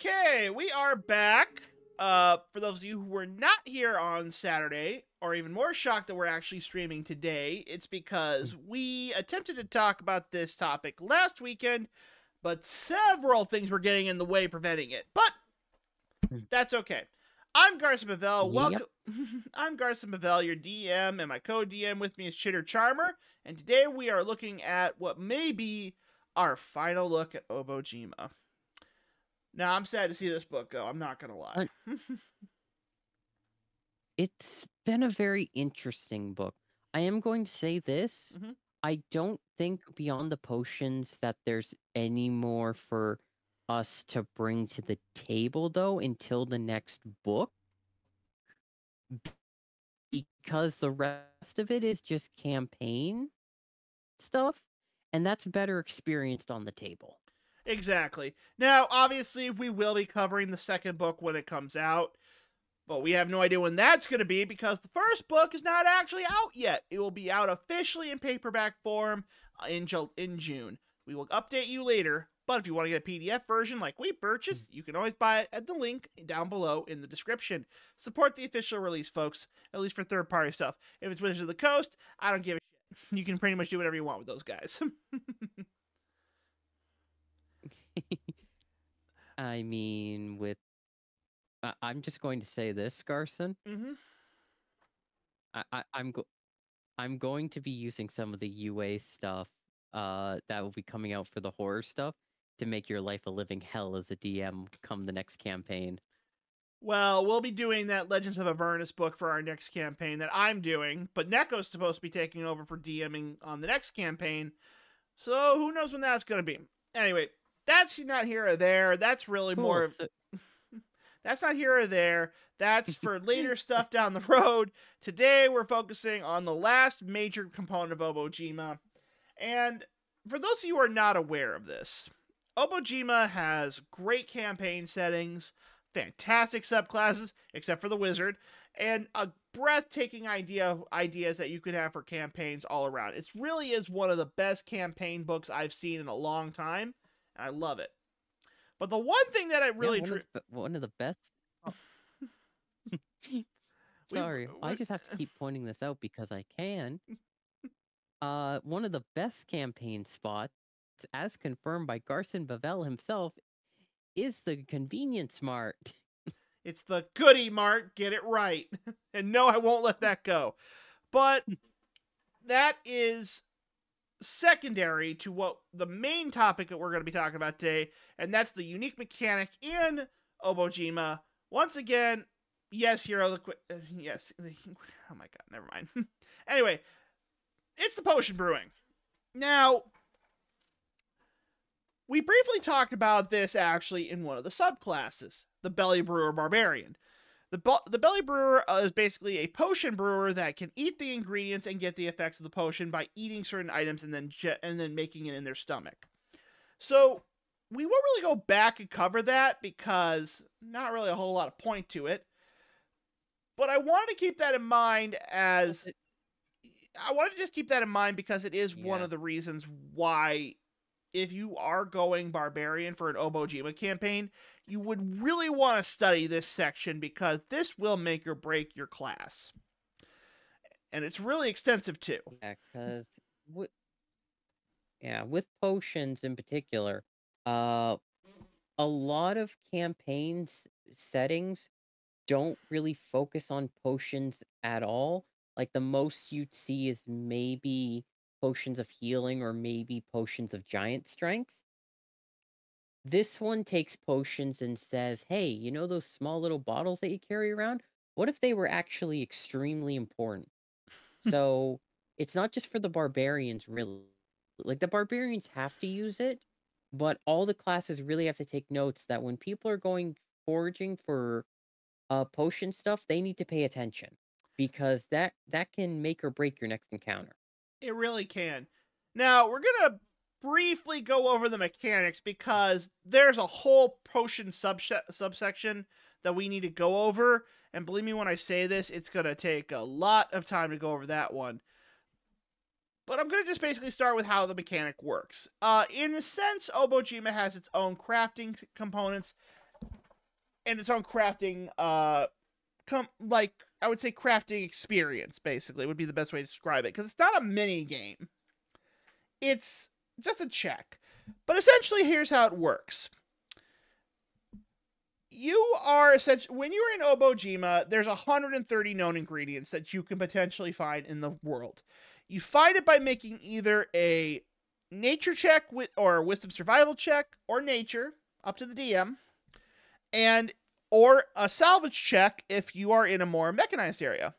Okay, we are back. For those of you who were not here on Saturday, or even more shocked that we're actually streaming today, it's because we attempted to talk about this topic last weekend, but several things were getting in the way, preventing it. But that's okay. I'm Garson Pavel. Welcome. I'm Garson Pavel, your DM, and my co-DM with me is Chitter Charmer. And today we are looking at what may be our final look at Obojima. Now, I'm sad to see this book go. I'm not going to lie. It's been a very interesting book. I am going to say this. I don't think beyond the potions that there's any more for us to bring to the table, though, until the next book. Because the rest of it is just campaign stuff, and that's better experienced on the table. Exactly. Now, obviously, we will be covering the second book when it comes out, but we have no idea when that's going to be because the first book is not actually out yet. It will be out officially in paperback form in June. We will update you later, but if you want to get a PDF version like we purchased, you can always buy it at the link down below in the description. Support the official release, folks, at least for third-party stuff. If it's Wizards of the Coast, I don't give a shit. You can pretty much do whatever you want with those guys. I mean, I'm just going to say this, Garson. I'm going to be using some of the UA stuff that will be coming out for the horror stuff to make your life a living hell as a DM come the next campaign. Well, we'll be doing that Legends of Avernus book for our next campaign that I'm doing, but Neko's supposed to be taking over for DMing on the next campaign, so who knows when that's going to be. Anyway, that's not here or there. That's really Cool, more of... That's not here or there. That's for later stuff down the road. Today, we're focusing on the last major component of Obojima. And for those of you who are not aware of this, Obojima has great campaign settings, fantastic subclasses, except for the wizard, and a breathtaking ideas that you could have for campaigns all around. It really is one of the best campaign books I've seen in a long time, and I love it. But the one thing that I really... one of the best... Oh. Sorry, I just have to keep pointing this out because I can. One of the best campaign spots, as confirmed by Garson Pavel himself, is the Convenience Mart. It's the Goody Mart, get it right. And no, I won't let that go. But that is secondary to what the main topic that we're going to be talking about today, and that's the unique mechanic in Obojima. Once again, yes, Hero, yes, oh my god, never mind. Anyway, it's the potion brewing. Now, we briefly talked about this actually in one of the subclasses, the Belly Brewer Barbarian. The Belly Brewer is basically a potion brewer that can eat the ingredients and get the effects of the potion by eating certain items and then making it in their stomach. So we won't really go back and cover that because not really a whole lot of point to it. But I wanted to keep that in mind as... I wanted to just keep that in mind because it is one of the reasons why, if you are going Barbarian for an Obojima campaign, you would really want to study this section because this will make or break your class. And it's really extensive too. Yeah, because with potions in particular, a lot of campaigns settings don't really focus on potions at all. Like the most you'd see is maybe potions of healing or maybe potions of giant strength. This one takes potions and says, hey, you know those small little bottles that you carry around? What if they were actually extremely important? So it's not just for the barbarians, really. Like, the barbarians have to use it, but all the classes really have to take notes that when people are going foraging for potion stuff, they need to pay attention. Because that can make or break your next encounter. It really can. Now, we're going to briefly go over the mechanics because there's a whole potion subsection that we need to go over. And believe me when I say this, it's going to take a lot of time to go over that one. But I'm going to just basically start with how the mechanic works. In a sense, Obojima has its own crafting components. and its own crafting, like I would say crafting experience, basically would be the best way to describe it, because it's not a mini game. It's just a check. But essentially, here's how it works. You are essentially, when you're in Obojima, there's 130 known ingredients that you can potentially find in the world. You find it by making either a nature check or a wisdom survival check, or nature, up to the DM, or a salvage check if you are in a more mechanized area.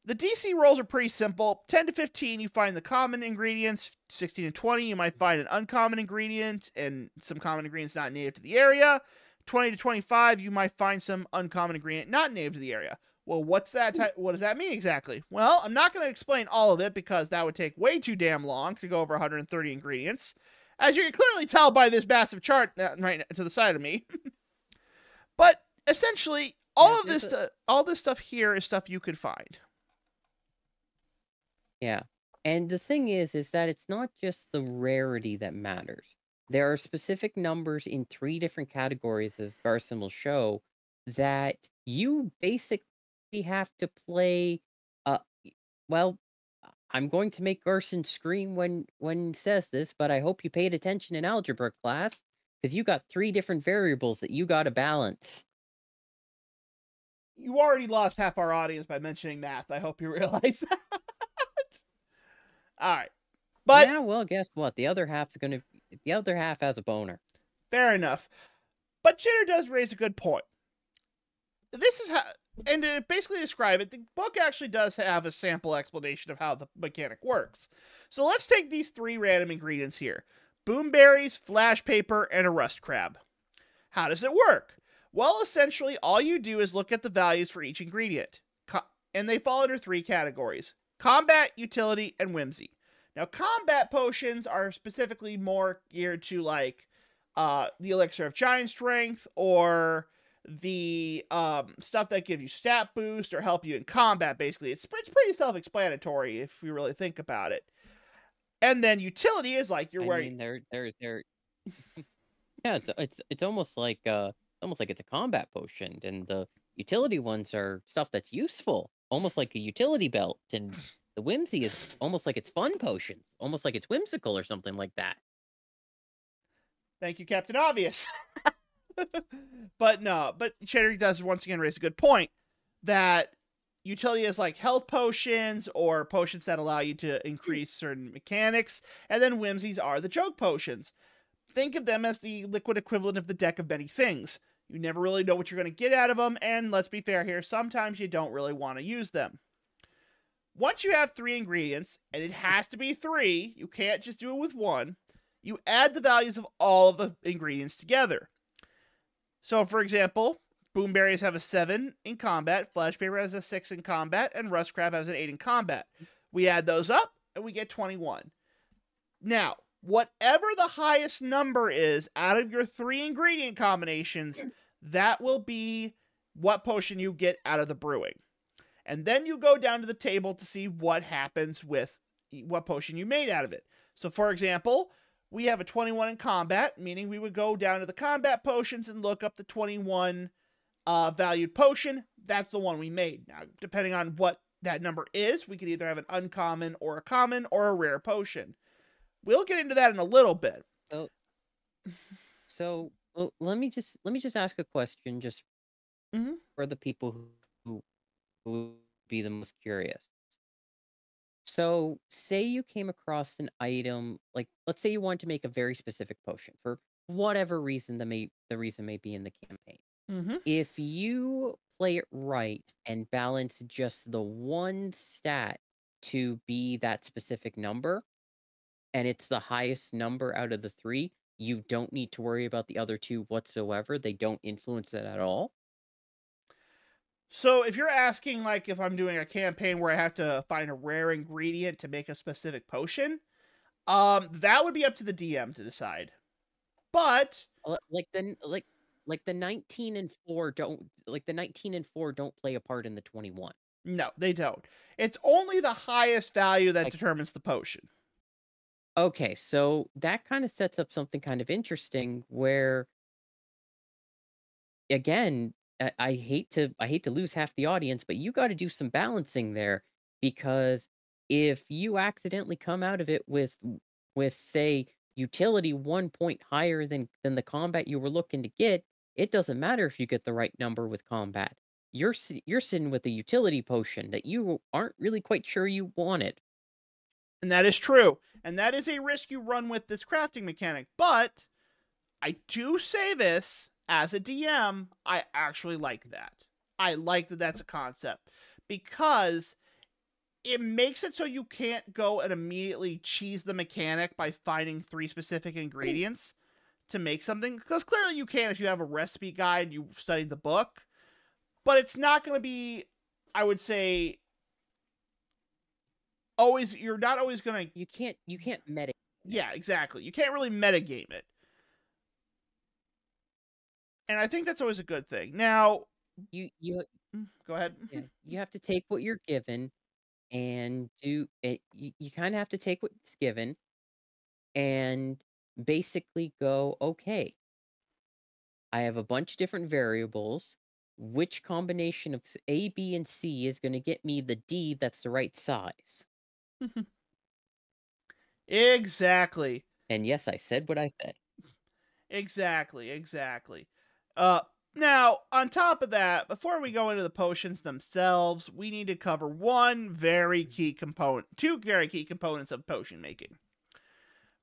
The DC rolls are pretty simple. 10 to 15, you find the common ingredients. 16 to 20, you might find an uncommon ingredient and some common ingredients not native to the area. 20 to 25, you might find some uncommon ingredient not native to the area. Well, what's that? What does that mean exactly? Well, I'm not going to explain all of it because that would take way too damn long to go over 130 ingredients, as you can clearly tell by this massive chart right to the side of me. But essentially, all this stuff here is stuff you could find. Yeah. And the thing is that it's not just the rarity that matters. There are specific numbers in 3 different categories, as Garson will show, that you basically have to play. Well, I'm going to make Garson scream when he says this, but I hope you paid attention in algebra class, because you got 3 different variables that you got to balance. You already lost half our audience by mentioning math. I hope you realize that. All right. But yeah, well, guess what? The other half has a boner. Fair enough. But Jitter does raise a good point. This is how, and to basically describe it, the book actually does have a sample explanation of how the mechanic works. So let's take these 3 random ingredients here. Boomberries, flash paper, and a rust crab. How does it work? Well, essentially, all you do is look at the values for each ingredient. And they fall under 3 categories: combat, utility, and whimsy. Now, combat potions are specifically more geared to, like, the elixir of giant strength, or the stuff that gives you stat boost or help you in combat, basically. It's pretty self-explanatory if you really think about it. And then utility is like you're wearing... they're yeah, it's almost like it's a combat potion, and the utility ones are stuff that's useful, almost like a utility belt, and the whimsy is almost like it's fun potions, almost like it's whimsical or something like that. Thank you, Captain Obvious. But Cheddar does once again raise a good point that utility is like health potions or potions that allow you to increase certain mechanics, and then whimsies are the joke potions. Think of them as the liquid equivalent of the deck of many things. You never really know what you're going to get out of them, and let's be fair here, sometimes you don't really want to use them. Once you have 3 ingredients, and it has to be 3, you can't just do it with 1, you add the values of all of the ingredients together. So, for example, boomberries have a 7 in combat, flash paper has a 6 in combat, and rust crab has an 8 in combat. We add those up, and we get 21. Now, whatever the highest number is out of your 3 ingredient combinations, that will be what potion you get out of the brewing. And then you go down to the table to see what happens with what potion you made out of it. So, for example, we have a 21 in combat, meaning we would go down to the combat potions and look up the 21 valued potion. That's the one we made. Now, depending on what that number is, we could either have an uncommon or a common or a rare potion. We'll get into that in a little bit. So well, let me just ask a question, just for the people who would be the most curious. So, say you came across an item, like, let's say you want to make a very specific potion for whatever reason the reason may be in the campaign. If you play it right and balance just the one stat to be that specific number, and it's the highest number out of the 3, you don't need to worry about the other 2 whatsoever. They don't influence it at all. So if you're asking, like, if I'm doing a campaign where I have to find a rare ingredient to make a specific potion, that would be up to the DM to decide. But like the 19 and 4 don't play a part in the 21. No, they don't. It's only the highest value that determines the potion. Okay, so that kind of sets up something kind of interesting where again, I hate to lose half the audience, but you got to do some balancing there because if you accidentally come out of it with say utility 1 point higher than the combat you were looking to get, it doesn't matter if you get the right number with combat. You're sitting with a utility potion that you aren't really quite sure you wanted. And that is true. And that is a risk you run with this crafting mechanic. But I do say this as a DM, I actually like that. I like that that's a concept because it makes it so you can't go and immediately cheese the mechanic by finding 3 specific ingredients to make something. Because clearly you can if you have a recipe guide, you've studied the book. But it's not going to be, I would say, always. You're not always going to. You can't meta. Yeah, exactly. You can't really metagame it. And I think that's always a good thing. Now, You go ahead. yeah, you have to take what you're given and do it. You kind of have to take what's given and basically go, okay, I have a bunch of different variables. Which combination of A, B, and C is going to get me the D that's the right size? Exactly. And yes, I said what I said. Exactly. Now, on top of that, before we go into the potions themselves, we need to cover two very key components of potion making.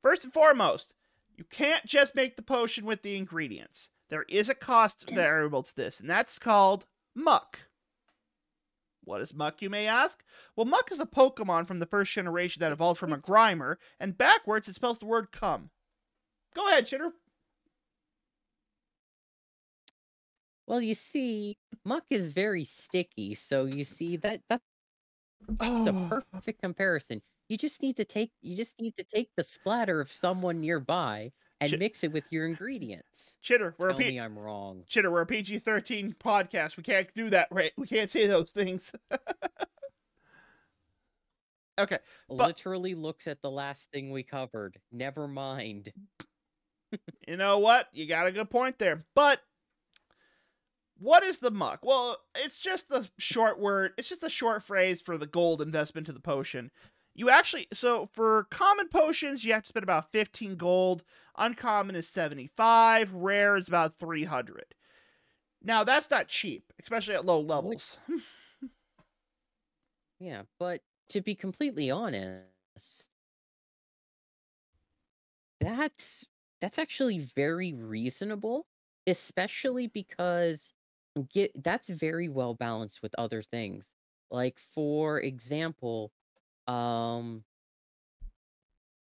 First and foremost, you can't just make the potion with the ingredients. There is a cost variable to this, and that's called muck. What is muck, you may ask? Well, muck is a Pokemon from the first generation that evolved from a Grimer, and backwards it spells the word come. Go ahead, Chitter. Well, you see, muck is very sticky, so you see that's a perfect comparison. You just need to take the splatter of someone nearby and mix it with your ingredients. Chitter, Tell me I'm wrong. Chitter, we're a PG-13 podcast. We can't do that, right? We can't say those things. Okay. Literally looks at the last thing we covered. Never mind. You know what? You got a good point there. But what is the muck? Well, it's just the short word. It's just a short phrase for the gold investment to the potion. So for common potions, you have to spend about 15 gold. Uncommon is 75. Rare is about 300. Now, that's not cheap, especially at low levels. Yeah, but to be completely honest, that's actually very reasonable, especially because that's very well balanced with other things. Like for example,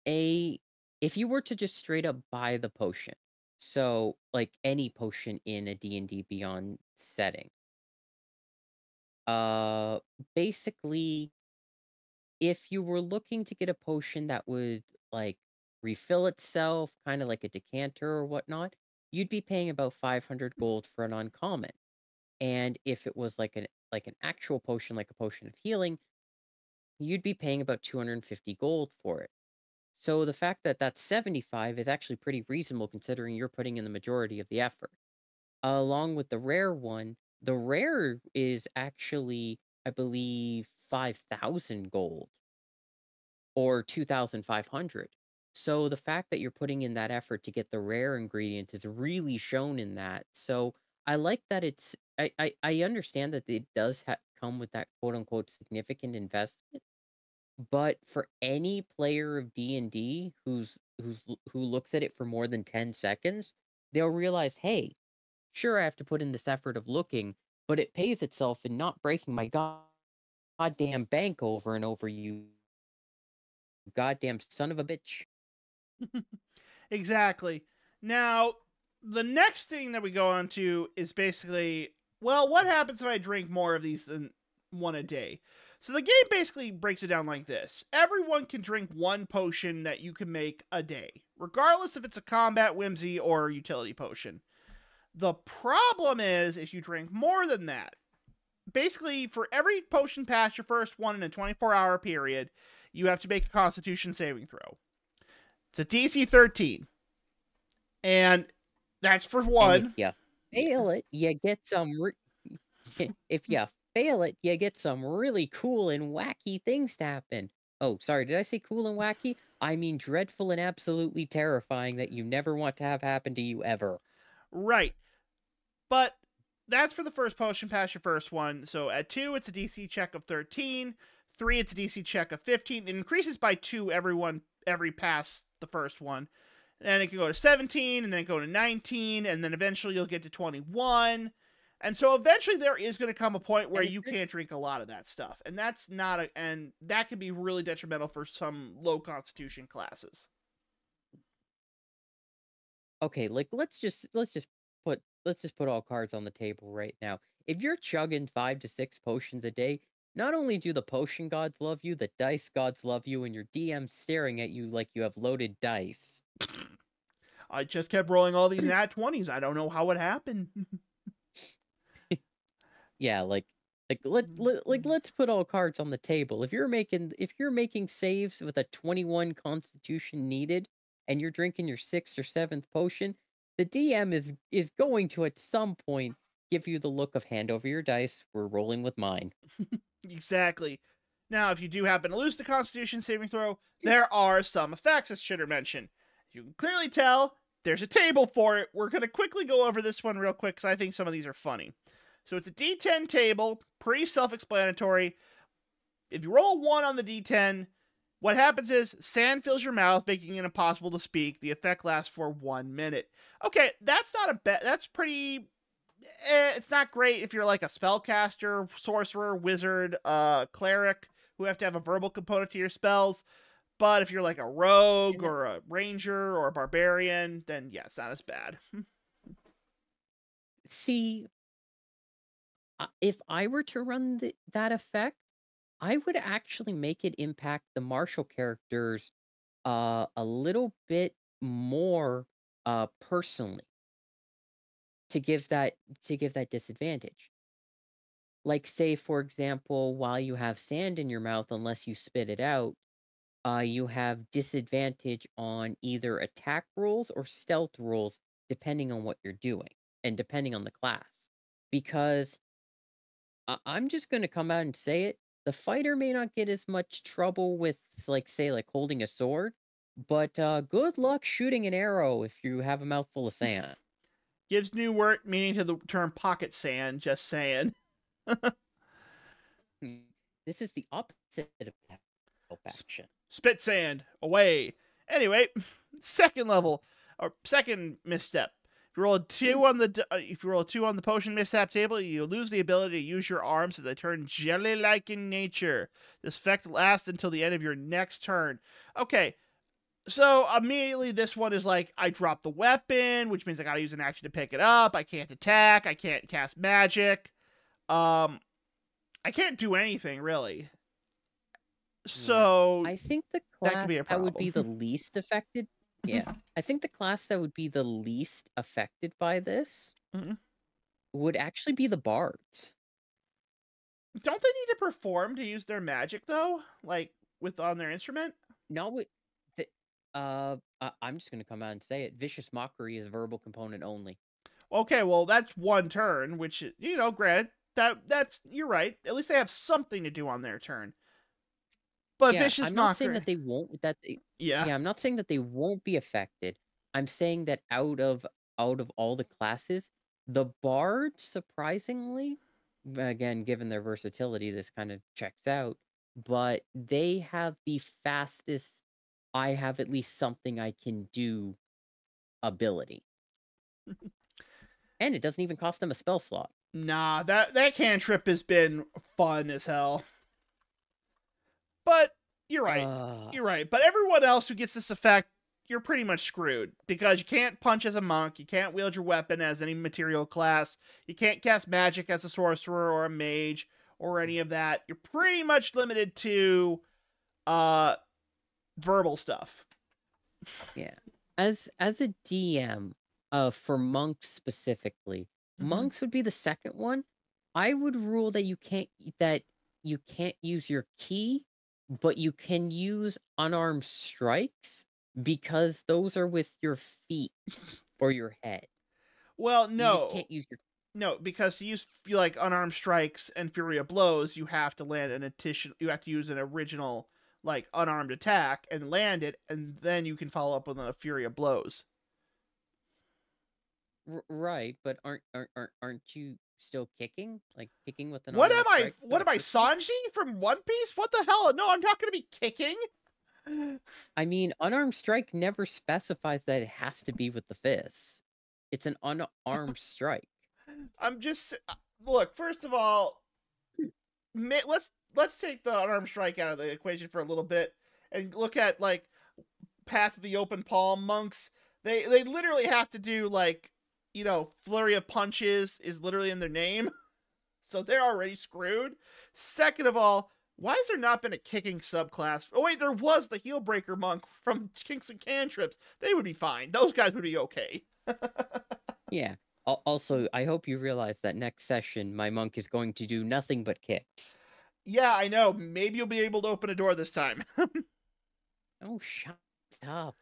if you were to just straight up buy the potion, so like any potion in a D&D Beyond setting, basically if you were looking to get a potion that would like refill itself, kind of like a decanter or whatnot, you'd be paying about 500 gold for an uncommon. And if it was like an actual potion, like a potion of healing, you'd be paying about 250 gold for it. So the fact that that's 75 is actually pretty reasonable considering you're putting in the majority of the effort. Along with the rare one, the rare is actually, I believe, 5,000 gold or 2,500. So the fact that you're putting in that effort to get the rare ingredient is really shown in that. So I like that I understand that it does come with that quote unquote significant investment. But for any player of D&D who looks at it for more than 10 seconds, they'll realize, hey, sure I have to put in this effort of looking, but it pays itself in not breaking my goddamn bank over and over, you goddamn son of a bitch. Exactly. Now, the next thing that we go on to is basically, well, what happens if I drink more of these than one a day? So the game basically breaks it down like this. Everyone can drink one potion that you can make a day, regardless if it's a combat, whimsy, or utility potion. The problem is if you drink more than that. Basically, for every potion past your first one in a 24-hour period, you have to make a Constitution saving throw. It's a DC 13. And that's for one. Yeah. fail it, you get some if you fail it, you get some really cool and wacky things to happen. Oh, sorry, did I say cool and wacky? I mean dreadful and absolutely terrifying that you never want to have happen to you ever. Right. But that's for the first potion past your first one. So at 2, it's a DC check of 13. 3, it's a DC check of 15. It increases by 2 every pass the first one. And it can go to 17, and then go to 19, and then eventually you'll get to 21. And so eventually there is going to come a point where you can't drink a lot of that stuff. And that's not and that can be really detrimental for some low constitution classes. Okay, like let's just put all cards on the table right now. If you're chugging 5 to 6 potions a day, not only do the potion gods love you, the dice gods love you, and your DM's staring at you like you have loaded dice. I just kept rolling all these nat 20s. I don't know how it happened. Yeah, let's put all cards on the table. If you're making saves with a 21 constitution needed and you're drinking your 6th or 7th potion, the DM is going to at some point give you the look of hand over your dice. We're rolling with mine. Exactly. Now, if you do happen to lose the Constitution saving throw, there are some effects, as Shitter mentioned. You can clearly tell there's a table for it. We're going to quickly go over this one real quick because I think some of these are funny. So it's a D10 table, pretty self-explanatory. If you roll a 1 on the D10, what happens is sand fills your mouth, making it impossible to speak. The effect lasts for 1 minute. Okay, that's not a bad. That's pretty. It's not great if you're like a spellcaster, sorcerer, wizard, cleric who have to have a verbal component to your spells. But if you're like a rogue or a ranger or a barbarian, then yeah, it's not as bad. See, if I were to run that effect, I would actually make it impact the martial characters a little bit more personally to give that disadvantage. Like say for example, while you have sand in your mouth unless you spit it out, you have disadvantage on either attack rolls or stealth rolls depending on what you're doing and depending on the class. Because I'm just going to come out and say it. The fighter may not get as much trouble with, like, say, like holding a sword, but good luck shooting an arrow if you have a mouthful of sand. Gives new word meaning to the term pocket sand, just saying. This is the opposite of that action. Spit sand, away. Anyway, second level, or second misstep. If you roll a 2 on the potion mishap table, you lose the ability to use your arms so they turn jelly-like in nature. This effect lasts until the end of your next turn. Okay, so immediately this one is like, I drop the weapon, which means I gotta use an action to pick it up. I can't attack. I can't cast magic. I can't do anything, really. So I think the that class could be a that would problem. be the least affected. Yeah, I think the class that would be the least affected by this Mhm. would actually be the bards. Don't they need to perform to use their magic though? Like on their instrument? Not with the I'm just gonna come out and say it. Vicious mockery is verbal component only. Okay, well that's one turn, which granted that's you're right. At least they have something to do on their turn. But Yeah, vicious I'm not saying mockery. that they won't that they Yeah. yeah, I'm not saying that they won't be affected. I'm saying that out of all the classes, the bards surprisingly, again, given their versatility, this kind of checks out, but they have the fastest I have at least something I can do ability. And it doesn't even cost them a spell slot. Nah, that cantrip has been fun as hell. But you're right. Uh, You're right. But everyone else who gets this effect, you're pretty much screwed because you can't punch as a monk, you can't wield your weapon as any material class, you can't cast magic as a sorcerer or a mage or any of that. You're pretty much limited to verbal stuff. yeah. As a DM, for monks specifically, monks would be the second one. I would rule that you can't use your key, but you can use unarmed strikes because those are with your feet or your head. Well, You just no. can't use your. No, because to use like unarmed strikes and fury of blows, you have to land an addition. You have to use an original like unarmed attack and land it, and then you can follow up with a fury of blows. Right, but aren't you still kicking? Like kicking with an What am unarmed I? strike for What the am I, first one? Sanji from One Piece? What the hell? No, I'm not going to be kicking. I mean, unarmed strike never specifies that it has to be with the fists. It's an unarmed strike. I'm just look. First of all, let's take the unarmed strike out of the equation for a little bit and look at like Path of the Open Palm monks. They literally have to do like flurry of punches is literally in their name, so they're already screwed. Second of all, why has there not been a kicking subclass? Oh wait, there was the heel breaker monk from Kinks and Cantrips. They would be fine. Those guys would be okay. Yeah. Also, I hope you realize that next session, my monk is going to do nothing but kicks. Yeah, I know. Maybe you'll be able to open a door this time. Oh, shut up.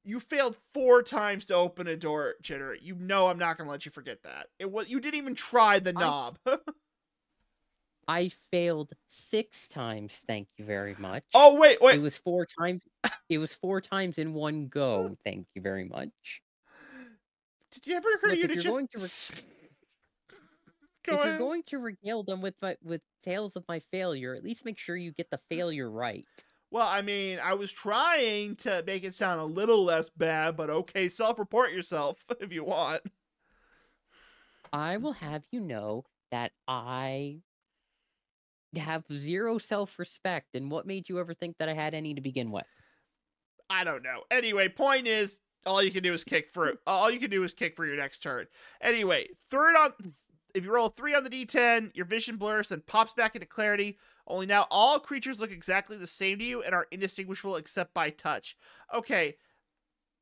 You failed 4 times to open a door, Jitter. You know I'm not gonna let you forget that. You didn't even try the knob. I failed 6 times, thank you very much. Oh wait. It was 4 times. It was 4 times in one go, thank you very much. Did you ever occur to Look, you if to you're just going to go if you're ahead? going to regale them with tales of my failure, at least make sure you get the failure right. Well, I mean, I was trying to make it sound a little less bad, but okay, self-report yourself if you want. I will have you know that I have 0 self-respect, and what made you ever think that I had any to begin with? I don't know. Anyway, point is, all you can do is kick for your next turn. Anyway, if you roll a 3 on the D10, your vision blurs and pops back into clarity. Only now all creatures look exactly the same to you and are indistinguishable except by touch. Okay,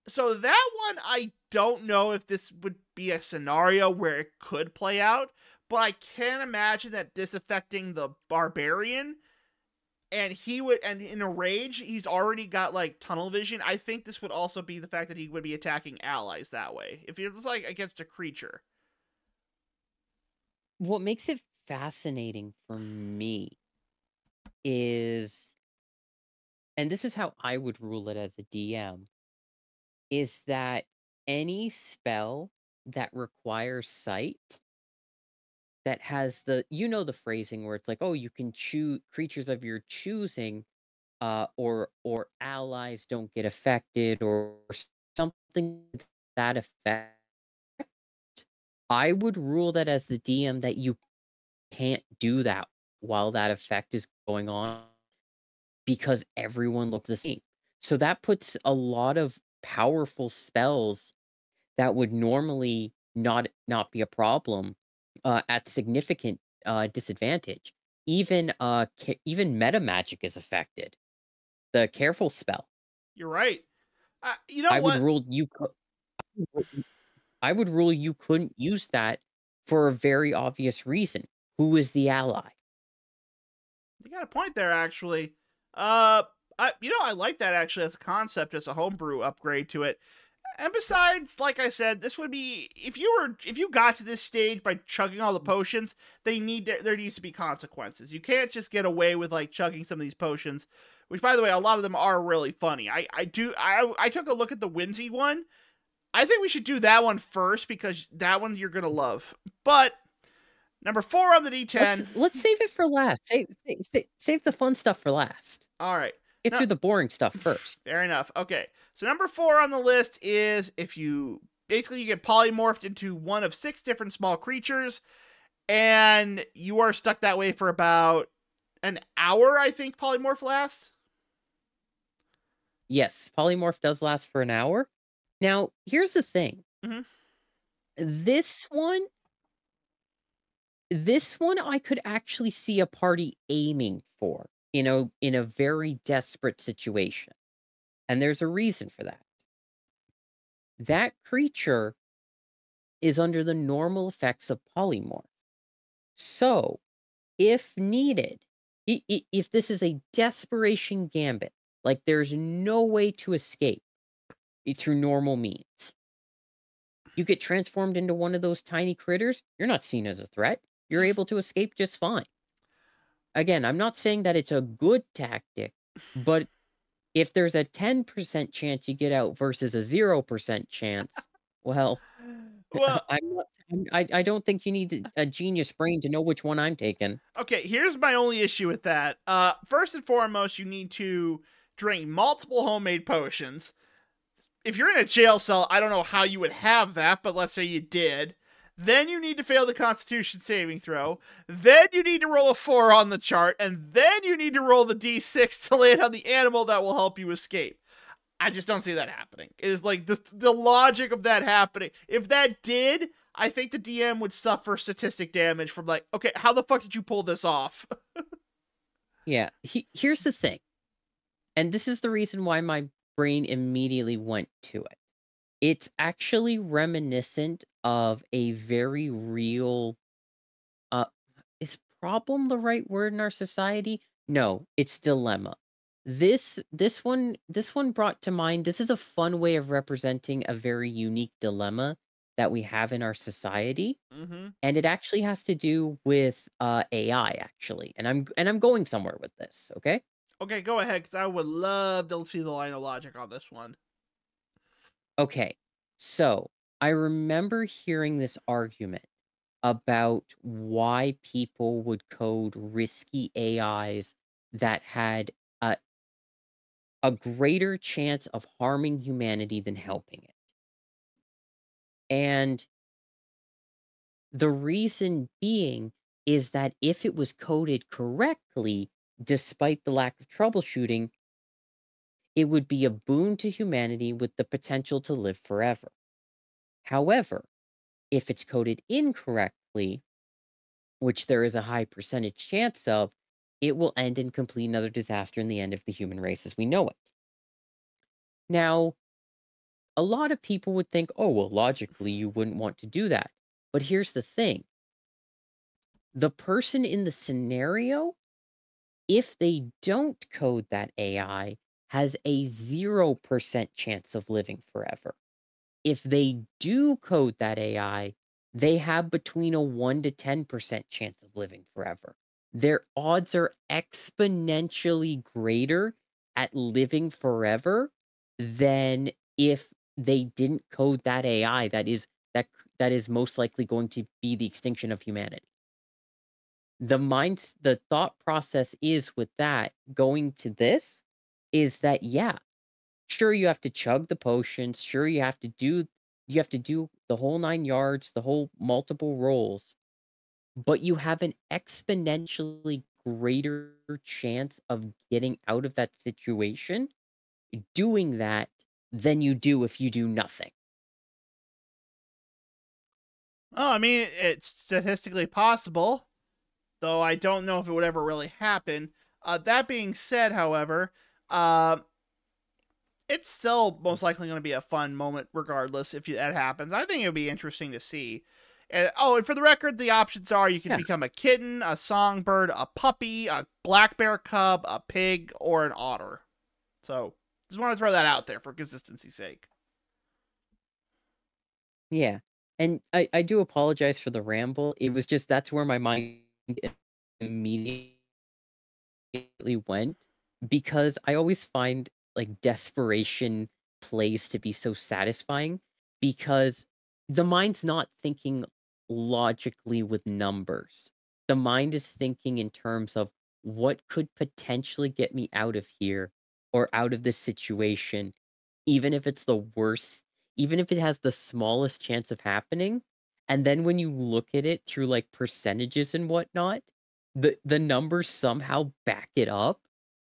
so that one, I don't know if this would be a scenario where it could play out, but I can imagine that disaffecting the barbarian, and in a rage, he's already got like tunnel vision. I think this would also be the fact that he would be attacking allies that way if it was like against a creature. What makes it fascinating for me is, and this is how I would rule it as a DM, is that any spell that requires sight, that has the phrasing where it's like, oh, you can choose creatures of your choosing, or allies don't get affected, or something to that effect. I would rule that as the DM that you can't do that while that effect is going on, because everyone looks the same. So that puts a lot of powerful spells that would normally not be a problem, at significant disadvantage. Even meta magic is affected. The careful spell. You're right. You know I would what? rule you. I would rule you couldn't use that for a very obvious reason. Who is the ally? You got a point there, actually. I like that actually as a concept, as a homebrew upgrade to it. And besides, like I said, this would be if you got to this stage by chugging all the potions, there needs to be consequences. You can't just get away with like chugging some of these potions, which by the way, a lot of them are really funny. I took a look at the Whimsy one. I think we should do that one first because that one you're gonna love. But number 4 on the D10. Let's save it for last. Save the fun stuff for last. All right. Get through the boring stuff first. Fair enough. Okay. So number 4 on the list is if you get polymorphed into one of 6 different small creatures, and you are stuck that way for about an hour, I think polymorph lasts. Yes, polymorph does last for an hour. Now, here's the thing. Mm-hmm. This one I could actually see a party aiming for, in a very desperate situation. And there's a reason for that. That creature is under the normal effects of polymorph. So, if needed, if this is a desperation gambit, like there's no way to escape through normal means, You get transformed into one of those tiny critters, you're not seen as a threat. You're able to escape just fine. Again, I'm not saying that it's a good tactic, but if there's a 10% chance you get out versus a 0% chance, well, Well, I don't think you need a genius brain to know which one I'm taking. okay, here's my only issue with that. First and foremost, you need to drink multiple homemade potions. If you're in a jail cell, I don't know how you would have that, but let's say you did. Then you need to fail the Constitution saving throw. Then you need to roll a 4 on the chart, and then you need to roll the d6 to land on the animal that will help you escape. I just don't see that happening. It is like the logic of that happening. If that did, I think the DM would suffer statistic damage from like, okay, how the fuck did you pull this off? Yeah, here's the thing. And this is the reason why my brain immediately went to it. It's actually reminiscent of a very real is problem the right word in our society? No, it's dilemma. This one brought to mind, this is a fun way of representing a very unique dilemma that we have in our society. Mm-hmm. And it actually has to do with AI actually. And I'm going somewhere with this, okay? Okay, go ahead, because I would love to see the line of logic on this one. Okay. So, I remember hearing this argument about why people would code risky AIs that had a, a greater chance of harming humanity than helping it. And the reason being is that if it was coded correctly, despite the lack of troubleshooting, it would be a boon to humanity with the potential to live forever. However, if it's coded incorrectly, which there is a high percentage chance of, it will end in complete another disaster in the end of the human race as we know it. Now, a lot of people would think, oh, well, logically, you wouldn't want to do that. But here's the thing the person in the scenario, if they don't code that AI, has a 0% chance of living forever. If they do code that AI, they have between a 1 to 10% chance of living forever. Their odds are exponentially greater at living forever than if they didn't code that AI that is most likely going to be the extinction of humanity. The thought process is with that going to this is that yeah, sure, you have to chug the potions, sure, you have to do the whole 9 yards, the whole multiple rolls, but you have an exponentially greater chance of getting out of that situation doing that than you do if you do nothing. Oh, I mean, it's statistically possible, though I don't know if it would ever really happen. That being said, however, uh, it's still most likely going to be a fun moment regardless if that happens. I think it would be interesting to see. And for the record, the options are you can Yeah. become a kitten, a songbird, a puppy, a black bear cub, a pig, or an otter. So just want to throw that out there for consistency's sake. Yeah. And I do apologize for the ramble. It was just that's where my mind immediately went because I always find like desperation plays to be so satisfying because the mind's not thinking logically with numbers. The mind is thinking in terms of what could potentially get me out of here or out of this situation, even if it's the worst, even if it has the smallest chance of happening. And then when you look at it through like percentages and whatnot, the numbers somehow back it up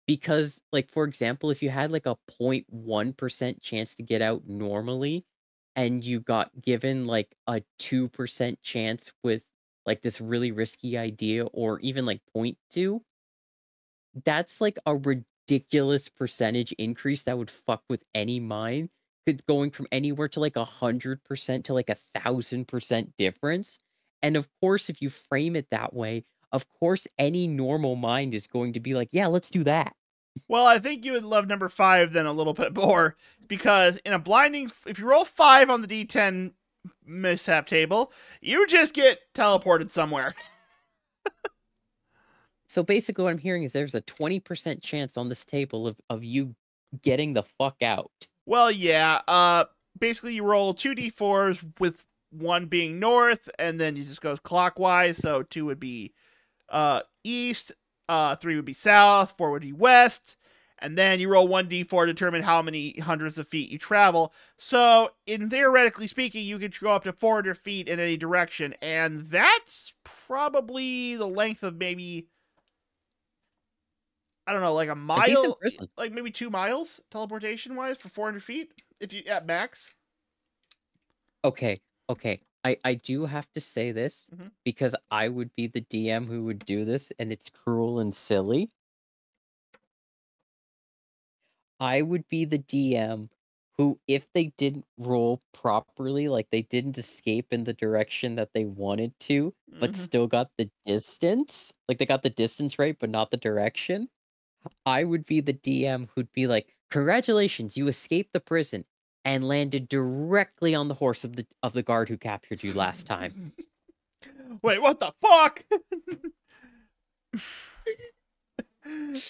because like for example if you had like a 0.1% chance to get out normally and you got given like a 2% chance with like this really risky idea or even like point 0.2, that's like a ridiculous percentage increase that would fuck with any mind. It's going from anywhere to like 100% to like 1,000% difference. And of course, if you frame it that way, of course, any normal mind is going to be like, yeah, let's do that. Well, I think you would love number 5 then a little bit more because in a blinding, if you roll 5 on the d10 mishap table, you just get teleported somewhere. So basically what I'm hearing is there's a 20% chance on this table of you getting the fuck out. Well, yeah. Basically, you roll 2d4s with 1 being north, and then you just go clockwise. So 2 would be east, 3 would be south, 4 would be west, and then you roll 1d4 to determine how many hundreds of feet you travel. So, in theoretically speaking, you could go up to 400 feet in any direction, and that's probably the length of maybe, I don't know, like a mile, like maybe 2 miles teleportation wise for 400 feet if you at max. Okay. I do have to say this because I would be the DM who would do this, and it's cruel and silly. I would be the DM who, if they didn't roll properly, like they didn't escape in the direction that they wanted to, but still got the distance, like they got the distance right, but not the direction. I would be the DM who'd be like, "Congratulations, you escaped the prison and landed directly on the horse of the guard who captured you last time." Wait, what the fuck?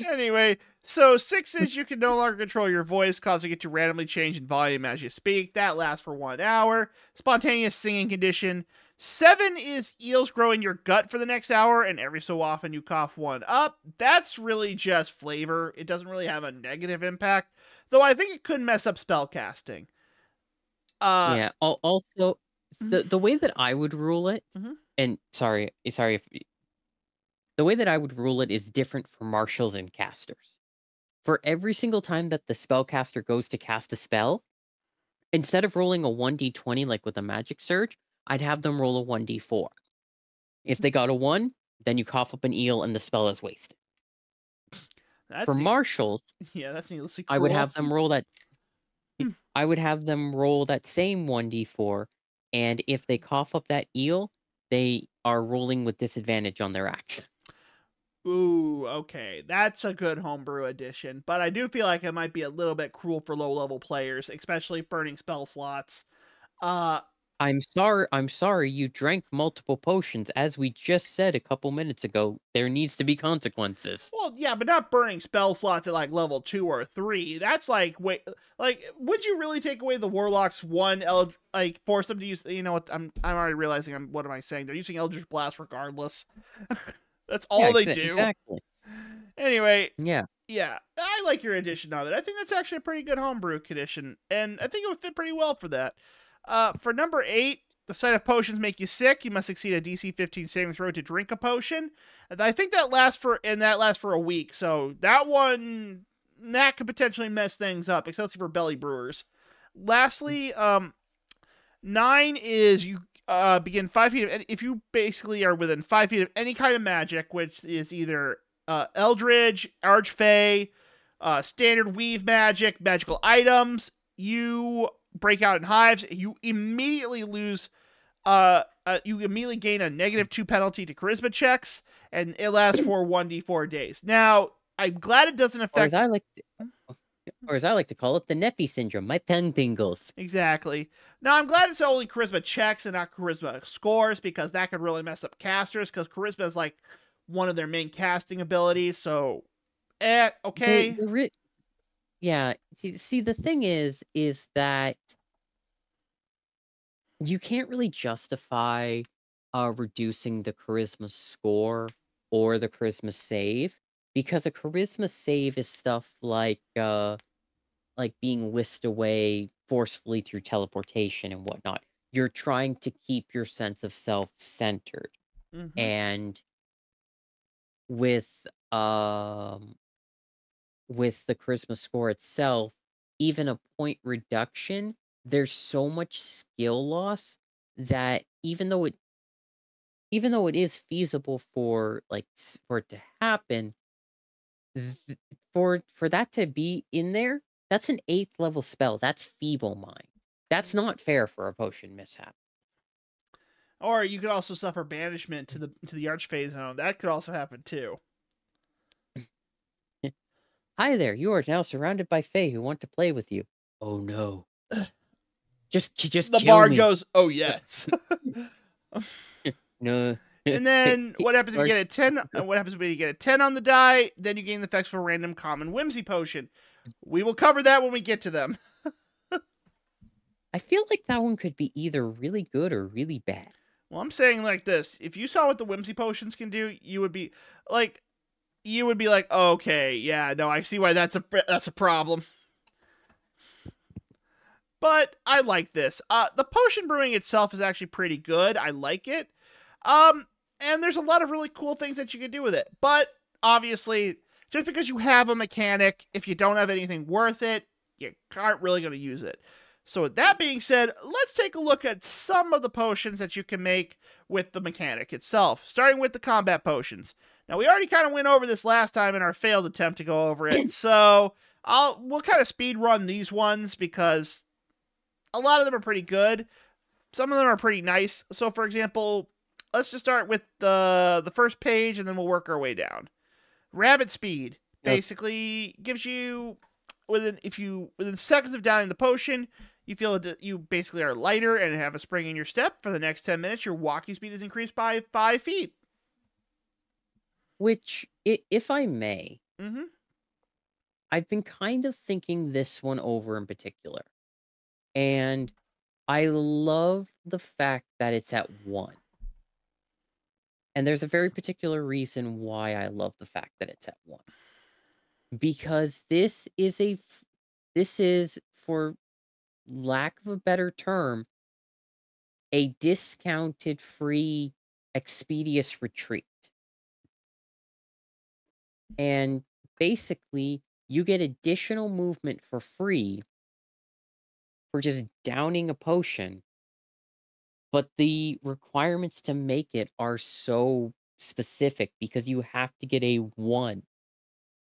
Anyway, so 6 is you can no longer control your voice, causing it to randomly change in volume as you speak. That lasts for 1 hour. Spontaneous singing condition. 7 is eels grow in your gut for the next hour, and every so often you cough 1 up. That's really just flavor. It doesn't really have a negative impact, though I think it could mess up spell casting. Yeah. Also, the way that I would rule it, and sorry if the way that I would rule it is different for marshals and casters. For every single time that the spellcaster goes to cast a spell, instead of rolling a 1d20 like with a magic surge, I'd have them roll a 1d4. If they got a 1, then you cough up an eel and the spell is wasted. For marshals, yeah, that's needlessly cruel. I would have them roll that. I would have them roll that same 1d4, and if they cough up that eel, they are rolling with disadvantage on their action. Ooh, okay. That's a good homebrew addition, but I do feel like it might be a little bit cruel for low-level players, especially burning spell slots. I'm sorry you drank multiple potions. As we just said a couple minutes ago, there needs to be consequences. Well, yeah, but not burning spell slots at like level 2 or 3. That's like, wait, like, would you really take away the warlock's like force them to use? You know what? I'm already realizing what am I saying? They're using Eldritch Blast regardless. That's all they do. Exactly. Anyway. Yeah. Yeah, I like your addition of it. I think that's actually a pretty good homebrew condition, and I think it would fit pretty well for that. For number 8, the sight of potions make you sick. You must succeed a DC 15 saving throw to drink a potion. And I think that lasts for a week. So that could potentially mess things up, especially for belly brewers. Lastly, 9 is you begin 5 feet of, if you basically are within 5 feet of any kind of magic, which is either Eldritch, Archfey, standard weave magic, magical items, you break out in hives. You immediately lose. You immediately gain a -2 penalty to charisma checks, and it lasts for 1d4 days. Now, I'm glad it doesn't affect. Or as I like to call it, the Neffy syndrome. My tongue tingles. Exactly. Now, I'm glad it's only charisma checks and not charisma scores, because that could really mess up casters, because charisma is like one of their main casting abilities. So, okay. Yeah. See, the thing is that you can't really justify reducing the charisma score or the charisma save, because a charisma save is stuff like being whisked away forcefully through teleportation and whatnot. You're trying to keep your sense of self centered, and with the charisma score itself, even a point reduction, there's so much skill loss that even though it is feasible for for it to happen, for that to be in there, that's an 8th level spell. That's Feeble Mind. That's not fair for a potion mishap. Or you could also suffer banishment to the Archfey zone. That could also happen too. Hi there, you are now surrounded by Fae who want to play with you. Oh no. Just The kill bard me. goes, "Oh yes." No. And then what happens if you Starts- get a 10? What happens when you get a 10 on the die? Then you gain the effects for a random common whimsy potion. We will cover that when we get to them. I feel like that one could be either really good or really bad. Well, I'm saying like this: if you saw what the whimsy potions can do, you would be like, okay, yeah, no, I see why that's a problem. But I like this. The potion brewing itself is actually pretty good. I like it. And there's a lot of really cool things that you can do with it. But obviously, just because you have a mechanic, if you don't have anything worth it, you aren't really going to use it. So with that being said, let's take a look at some of the potions that you can make with the mechanic itself, starting with the combat potions. Now, we already kind of went over this last time in our failed attempt to go over it, so we'll kind of speed run these ones because a lot of them are pretty good. Some of them are pretty nice. So, for example, let's just start with the first page, and then we'll work our way down. Rabbit speed basically gives you within seconds of downing the potion, you feel that you basically are lighter and have a spring in your step. For the next 10 minutes, your walking speed is increased by 5 feet. Which, if I may, Mm-hmm. I've been kind of thinking this one over in particular. And I love the fact that it's at 1. And there's a very particular reason why I love the fact that it's at 1. Because this is, for lack of a better term, a discounted free Expedious Retreat. And basically, you get additional movement for free for just downing a potion, but the requirements to make it are so specific because you have to get a 1.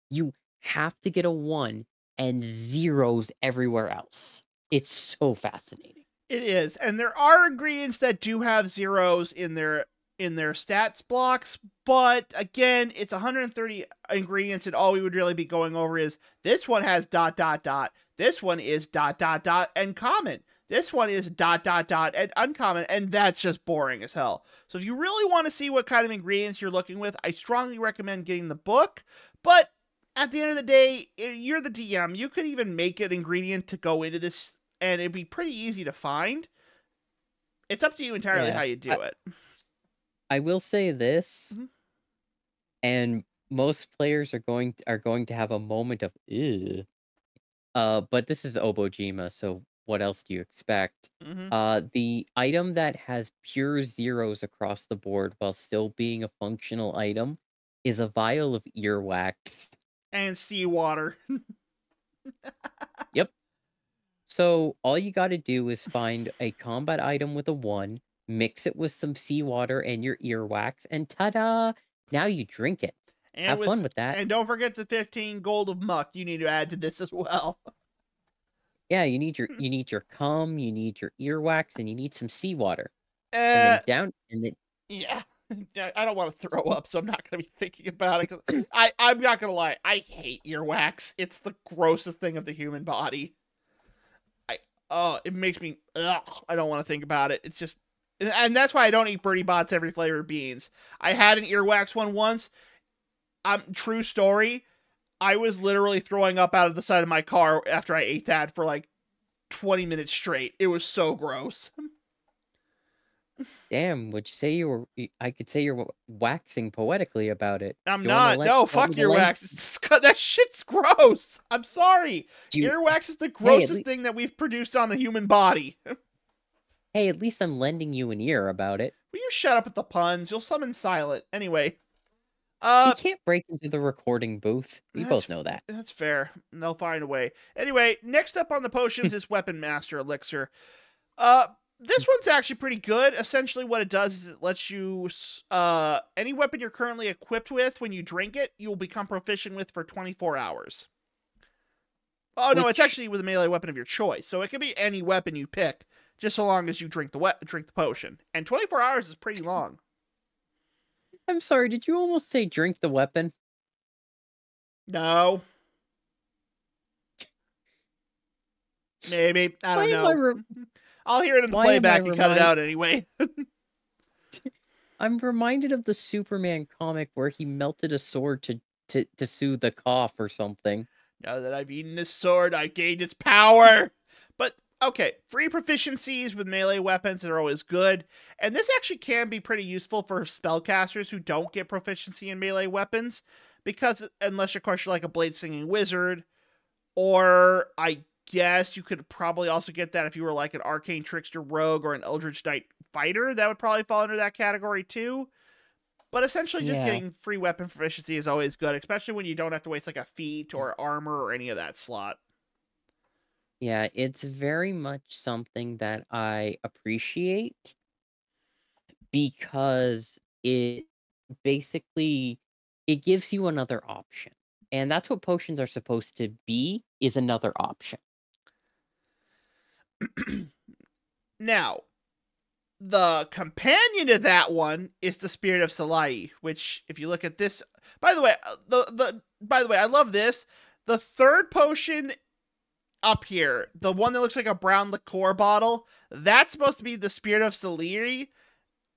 You have to get a 1 and zeros everywhere else. It's so fascinating. It is, and there are ingredients that do have zeros in their stats blocks, but again, it's 130 ingredients, and all we would really be going over is this one has ... This one is ... and common. This one is ... and uncommon, and that's just boring as hell. So if you really want to see what kind of ingredients you're looking with, I strongly recommend getting the book. But at the end of the day, you're the DM. You could even make an ingredient to go into this, and it'd be pretty easy to find. It's up to you entirely how you do it. I will say this, and most players are going to have a moment of ew. But this is Obojima, so what else do you expect? The item that has pure zeros across the board while still being a functional item is a vial of earwax. And seawater. Yep. So all you got to do is find a combat item with a 1, mix it with some seawater and your earwax, and ta-da! Now you drink it. And have fun with that. And don't forget the 15 gold of muck you need to add to this as well. Yeah, you need your cum, you need your earwax, and you need some seawater. And then yeah. I don't want to throw up, so I'm not going to be thinking about it. I'm not going to lie. I hate earwax. It's the grossest thing of the human body. It makes me, I don't want to think about it. It's just, and that's why I don't eat Birdie Bots every flavor of beans. I had an earwax one once. True story. I was literally throwing up out of the side of my car after I ate that for like 20 minutes straight. It was so gross. damn, would you say I could say you're waxing poetically about it. I'm not. No, fuck earwax. That shit's gross. I'm sorry. Earwax is the grossest thing that we've produced on the human body. Hey, at least I'm lending you an ear about it. Will you shut up with the puns? You'll summon silent. Anyway. You can't break into the recording booth. We both know that. That's fair. They'll find a way. Anyway, next up on the potions is Weapon Master Elixir. This one's actually pretty good. Essentially what it does is it lets you, any weapon you're currently equipped with, when you drink it, you'll become proficient with for 24 hours. Oh, no, it's actually with a melee weapon of your choice. So it could be any weapon you pick, just so long as you drink the potion. And 24 hours is pretty long. I'm sorry, did you almost say drink the weapon? No. Maybe. I don't know. I'll hear it in the Why am I playback and cut it out anyway. I'm reminded of the Superman comic where he melted a sword to soothe the cough or something. Now that I've eaten this sword, I gained its power. But, okay, free proficiencies with melee weapons are always good. And this actually can be pretty useful for spellcasters who don't get proficiency in melee weapons. Because, unless, of course, you're like a blade-slinging wizard. Or, I guess you could probably also get that if you were like an arcane trickster rogue or an eldritch knight fighter. That would probably fall under that category, too. But essentially, just getting free weapon proficiency is always good, especially when you don't have to waste like a feat or armor or any of that slot. Yeah, it's very much something that I appreciate because it basically it gives you another option. And that's what potions are supposed to be, is another option. Now, the companion to that one is the Spirit of Salai, which, if you look at this, by the way, I love this. The third potion up here, the one that looks like a brown liqueur bottle, that's supposed to be the Spirit of Saliri,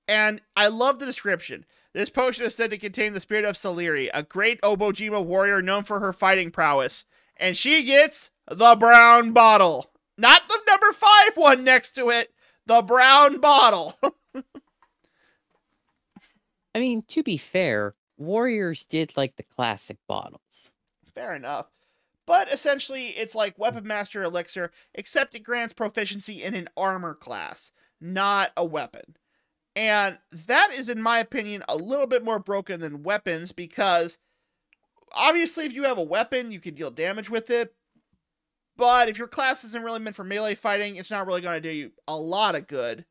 and I love the description. This potion is said to contain the Spirit of Saliri, a great Obojima warrior known for her fighting prowess, and she gets the brown bottle, not the number 5 one next to it. The brown bottle. I mean, to be fair, warriors did like the classic bottles. Fair enough. But essentially, it's like Weapon Master Elixir, except it grants proficiency in an armor class, not a weapon. And that is, in my opinion, a little bit more broken than weapons, because obviously if you have a weapon, you can deal damage with it. But if your class isn't really meant for melee fighting, it's not really going to do you a lot of good.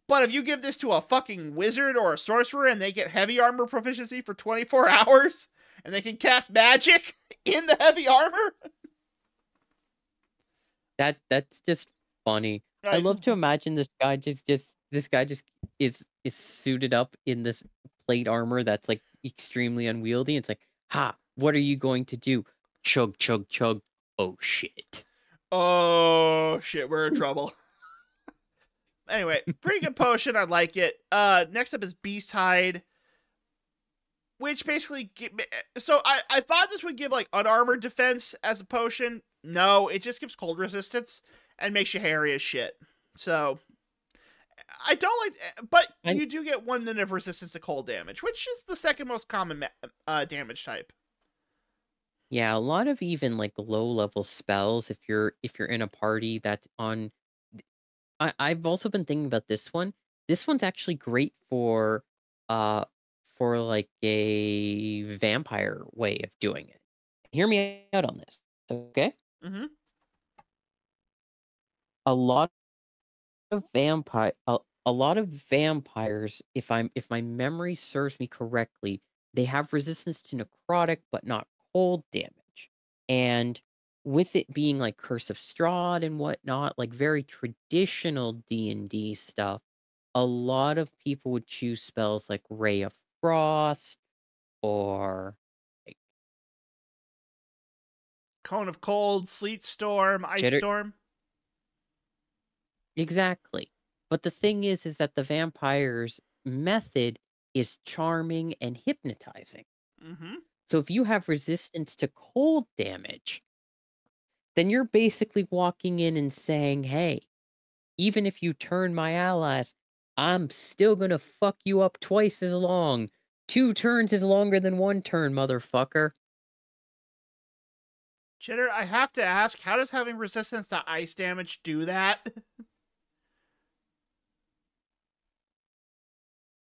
But if you give this to a fucking wizard or a sorcerer and they get heavy armor proficiency for 24 hours, and they can cast magic in the heavy armor, that's just funny. I love to imagine this guy just is suited up in this plate armor that's like extremely unwieldy. It's like, ha, what are you going to do? Chug, chug, chug. Oh, shit. Oh, shit, we're in trouble. Anyway, pretty good potion. I like it. Next up is Beast Hide, which basically... So I thought this would give, like, unarmored defense as a potion. No, it just gives cold resistance and makes you hairy as shit. So, I don't like... But you do get 1 minute of resistance to cold damage, which is the second most common damage type. Yeah, a lot of even like low-level spells, if you're in a party that's on... I've also been thinking about this one. This one's actually great for like a vampire way of doing it. Hear me out on this, okay? Mm-hmm. A lot of vampires, if my memory serves me correctly, they have resistance to necrotic but not cold damage. And with it being like Curse of Strahd and whatnot, like very traditional D&D stuff, a lot of people would choose spells like Ray of Frost or like Cone of Cold, Sleet Storm, Ice Storm. Exactly. But the thing is that the vampire's method is charming and hypnotizing. Mm-hmm. So if you have resistance to cold damage, then you're basically walking in and saying, hey, even if you turn my allies, I'm still gonna fuck you up twice as long. 2 turns is longer than 1 turn, motherfucker. Jitter, I have to ask, how does having resistance to ice damage do that?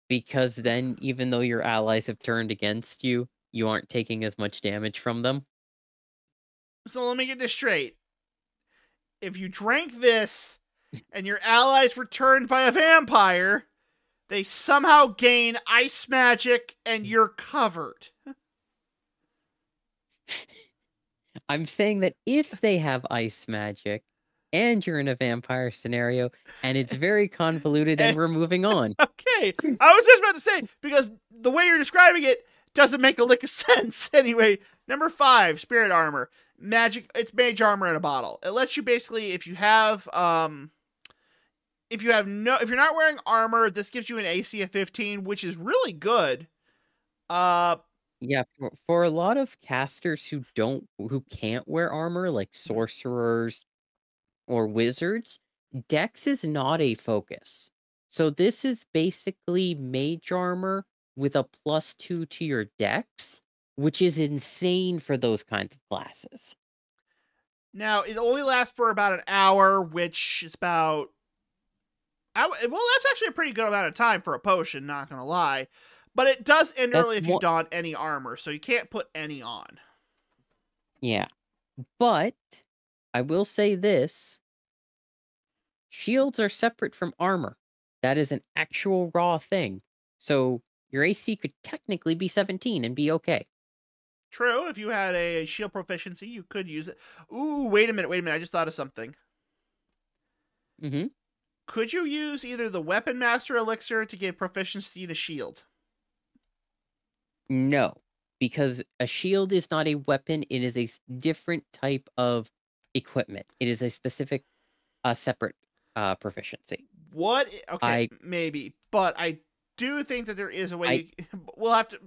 Because then, even though your allies have turned against you, you aren't taking as much damage from them. So let me get this straight. If you drank this and your allies were turned by a vampire, they somehow gain ice magic and you're covered. I'm saying that if they have ice magic and you're in a vampire scenario and it's very convoluted and we're moving on. Okay. I was just about to say, because the way you're describing it doesn't make a lick of sense. Anyway, number 5, Spirit Armor. Magic, it's mage armor in a bottle. It lets you basically, if you have if you're not wearing armor, this gives you an AC of 15, which is really good. Yeah, for a lot of casters who can't wear armor, like sorcerers or wizards, dex is not a focus. So this is basically mage armor with a +2 to your dex, which is insane for those kinds of classes. Now, it only lasts for about an hour, which is about... well, that's actually a pretty good amount of time for a potion, not gonna lie. But it does end That's early if you don any armor, so you can't put any on. Yeah. But I will say this. Shields are separate from armor. That is an actual raw thing. So your AC could technically be 17 and be okay. True, if you had a shield proficiency, you could use it. Ooh, wait a minute, I just thought of something. Mm-hmm. Could you use either the Weapon Master Elixir to give proficiency in a shield? No, because a shield is not a weapon. It is a different type of equipment. It is a specific, separate proficiency. What? Okay, maybe. But I do think that there is a way. We'll have to...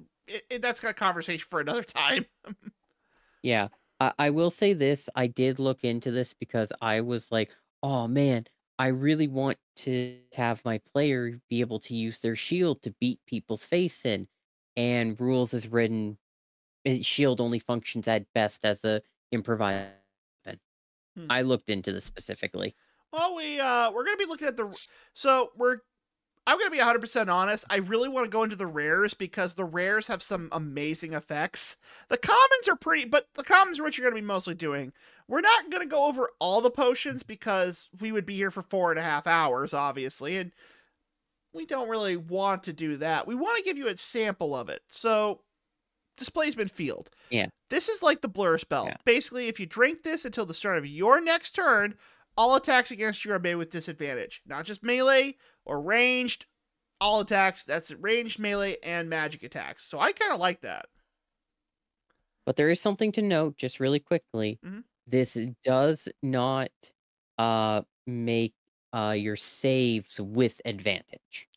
that's got a conversation for another time. Yeah. I will say this. I did look into this because I was like, oh man, I really want to have my player be able to use their shield to beat people's face in. And rules is written, shield only functions at best as a improvised weapon. I looked into this specifically. Well, we're gonna be looking at the... So I'm going to be 100% honest. I really want to go into the rares because the rares have some amazing effects. The commons are pretty, but the commons are what you're going to be mostly doing. We're not going to go over all the potions because we would be here for 4.5 hours, obviously, and we don't really want to do that. We want to give you a sample of it. So, displacement field. Yeah. This is like the blur spell. Yeah. Basically, if you drink this until the start of your next turn, all attacks against you are made with disadvantage. Not just melee or ranged, all attacks. That's ranged, melee, and magic attacks. So I kind of like that. But there is something to note, just really quickly. Mm-hmm. This does not make your saves with advantage.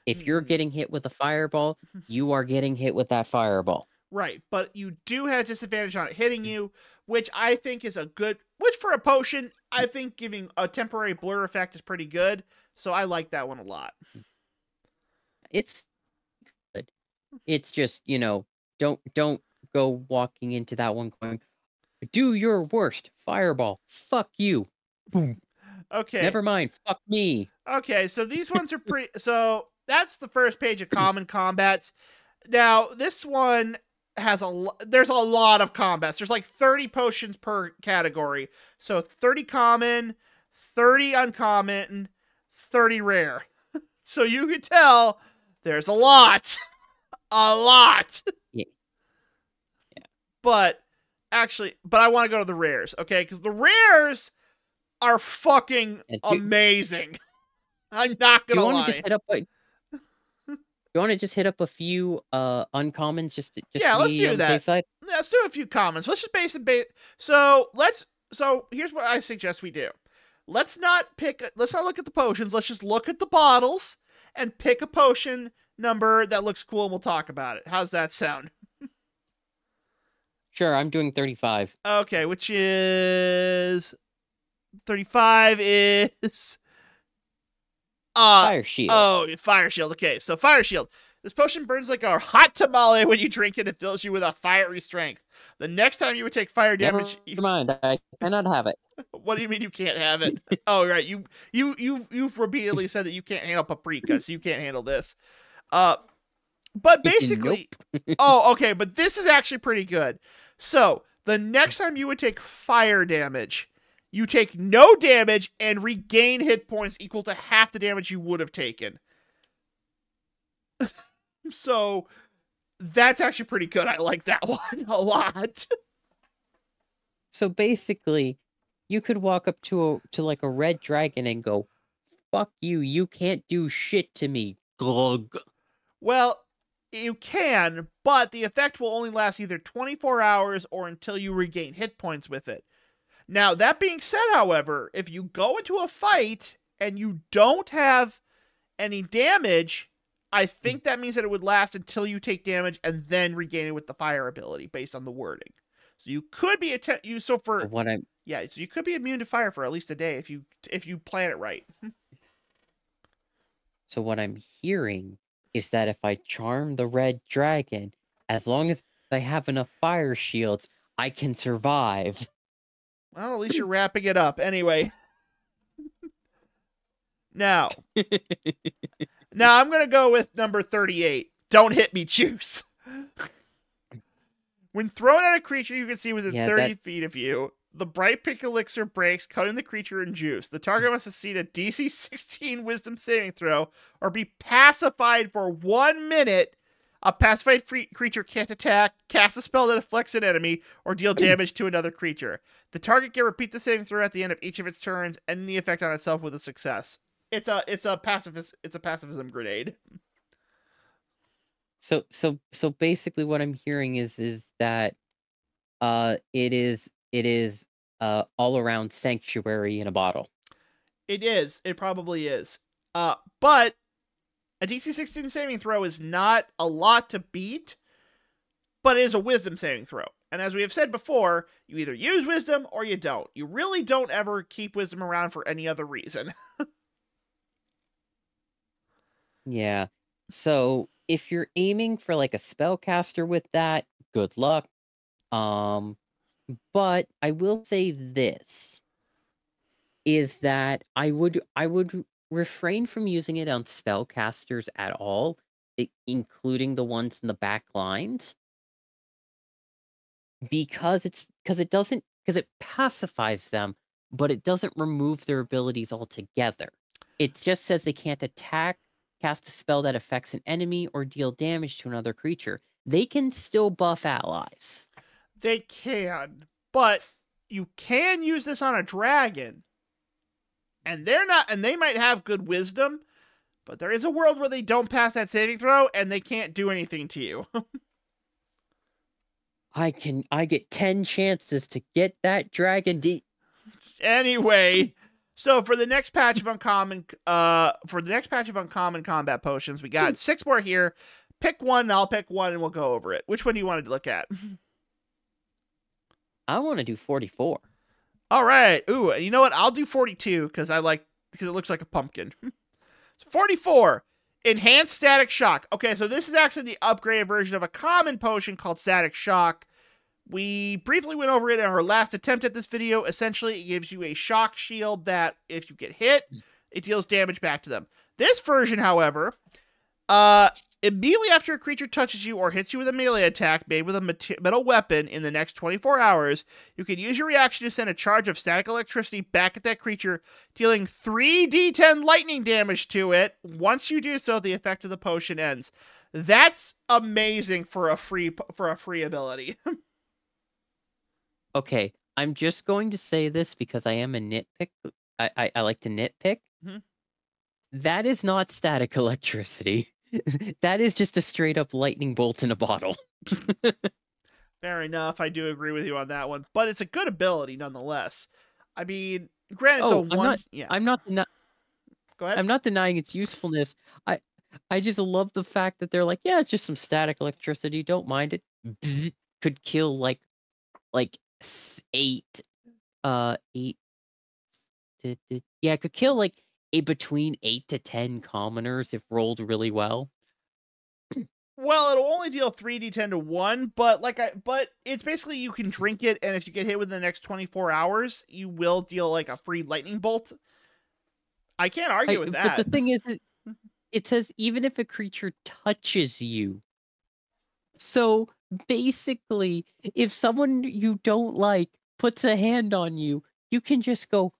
If you're getting hit with a fireball, you are getting hit with that fireball. Right, but you do have disadvantage on it hitting you, which I think is a good... Which for a potion, I think giving a temporary blur effect is pretty good. So I like that one a lot. It's good. It's just, don't go walking into that one going, do your worst, fireball, fuck you. Boom. Okay. Never mind, fuck me. Okay, so these ones are pretty... So that's the first page of common combats. Now, this one has there's a lot of combats. There's like 30 potions per category. So 30 common, 30 uncommon, 30 rare. So you can tell there's a lot. A lot. Yeah. But I want to go to the rares, okay? Because the rares are fucking amazing. I'm not gonna lie. Do you want to just hit up a few uncommons just to let's be do on the that. safe side? Let's do a few commons. Let's just base it. So here's what I suggest we do. Let's not look at the potions. Let's just look at the bottles and pick a potion number that looks cool, and we'll talk about it. How's that sound? Sure, I'm doing 35. Okay, which is 35 is Fire shield. Oh, fire shield. Okay, so fire shield. This potion burns like a hot tamale when you drink it. It fills you with a fiery strength. The next time you would take fire damage... Never mind, I cannot have it. What do you mean you can't have it? Oh, right. You've repeatedly said that you can't handle paprika, so you can't handle this. But basically... Nope. Oh, okay, but this is actually pretty good. So, the next time you would take fire damage, you take no damage and regain hit points equal to half the damage you would have taken. So, that's actually pretty good. I like that one a lot. So basically, you could walk up to like a red dragon and go, fuck you, you can't do shit to me. Glug. Well, you can, but the effect will only last either 24 hours or until you regain hit points with it. Now, that being said, however, if you go into a fight and you don't have any damage, I think that means that it would last until you take damage and then regain it with the fire ability based on the wording. So you could be so you could be immune to fire for at least a day if you plan it right. So what I'm hearing is that if I charm the red dragon, as long as I have enough fire shields, I can survive. Well, at least you're wrapping it up. Anyway. Now I'm going to go with number 38. Don't hit me, juice. When thrown at a creature you can see within 30 feet of you, the bright pink elixir breaks, cutting the creature in juice. The target must succeed a DC 16 wisdom saving throw or be pacified for 1 minute. A pacified creature can't attack, cast a spell that afflicts an enemy, or deal damage to another creature. The target can repeat the saving throw at the end of each of its turns, ending the effect on itself with a success. It's a pacifism grenade. So basically what I'm hearing is that it is all around sanctuary in a bottle. It is. It probably is. But a DC 16 saving throw is not a lot to beat, but it is a wisdom saving throw. And as we have said before, you either use wisdom or you don't. You really don't ever keep wisdom around for any other reason. Yeah. So if you're aiming for like a spellcaster with that, good luck. But I will say this is that I would refrain from using it on spellcasters at all, including the ones in the back lines. Because it pacifies them, but it doesn't remove their abilities altogether. It just says they can't attack, cast a spell that affects an enemy, or deal damage to another creature. They can still buff allies. They can, but you can use this on a dragon. And they might have good wisdom, but there is a world where they don't pass that saving throw and they can't do anything to you. I get 10 chances to get that dragon deep. Anyway, so for the next patch of uncommon combat potions, we got 6 more here. Pick one, and I'll pick one, and we'll go over it. Which one do you want to look at? I want to do 44. All right. Ooh, you know what? I'll do 42 because it looks like a pumpkin. So 44. Enhanced Static Shock. Okay, so this is actually the upgraded version of a common potion called Static Shock. We briefly went over it in our last attempt at this video. Essentially, it gives you a shock shield that if you get hit, it deals damage back to them. This version, however, immediately after a creature touches you or hits you with a melee attack made with a metal weapon in the next 24 hours, you can use your reaction to send a charge of static electricity back at that creature, dealing 3d10 lightning damage to it. Once you do so, the effect of the potion ends. That's amazing for a free ability. Okay, I'm just going to say this because I am a nitpick. I like to nitpick. Mm-hmm. That is not static electricity. That is just a straight up lightning bolt in a bottle. Fair enough. I do agree with you on that one, but it's a good ability nonetheless. I mean, granted, I'm not Go ahead. I'm not denying its usefulness. I just love the fact that they're like, yeah, it's just some static electricity. Don't mind it. Bzz, could kill like 8. Yeah, it could kill like between 8 to 10 commoners if rolled really well. Well, it'll only deal 3d10 to 1, but it's basically you can drink it, and if you get hit within the next 24 hours, you will deal like a free lightning bolt. I can't argue with that. But the thing is, it says even if a creature touches you. So basically, if someone you don't like puts a hand on you, you can just go,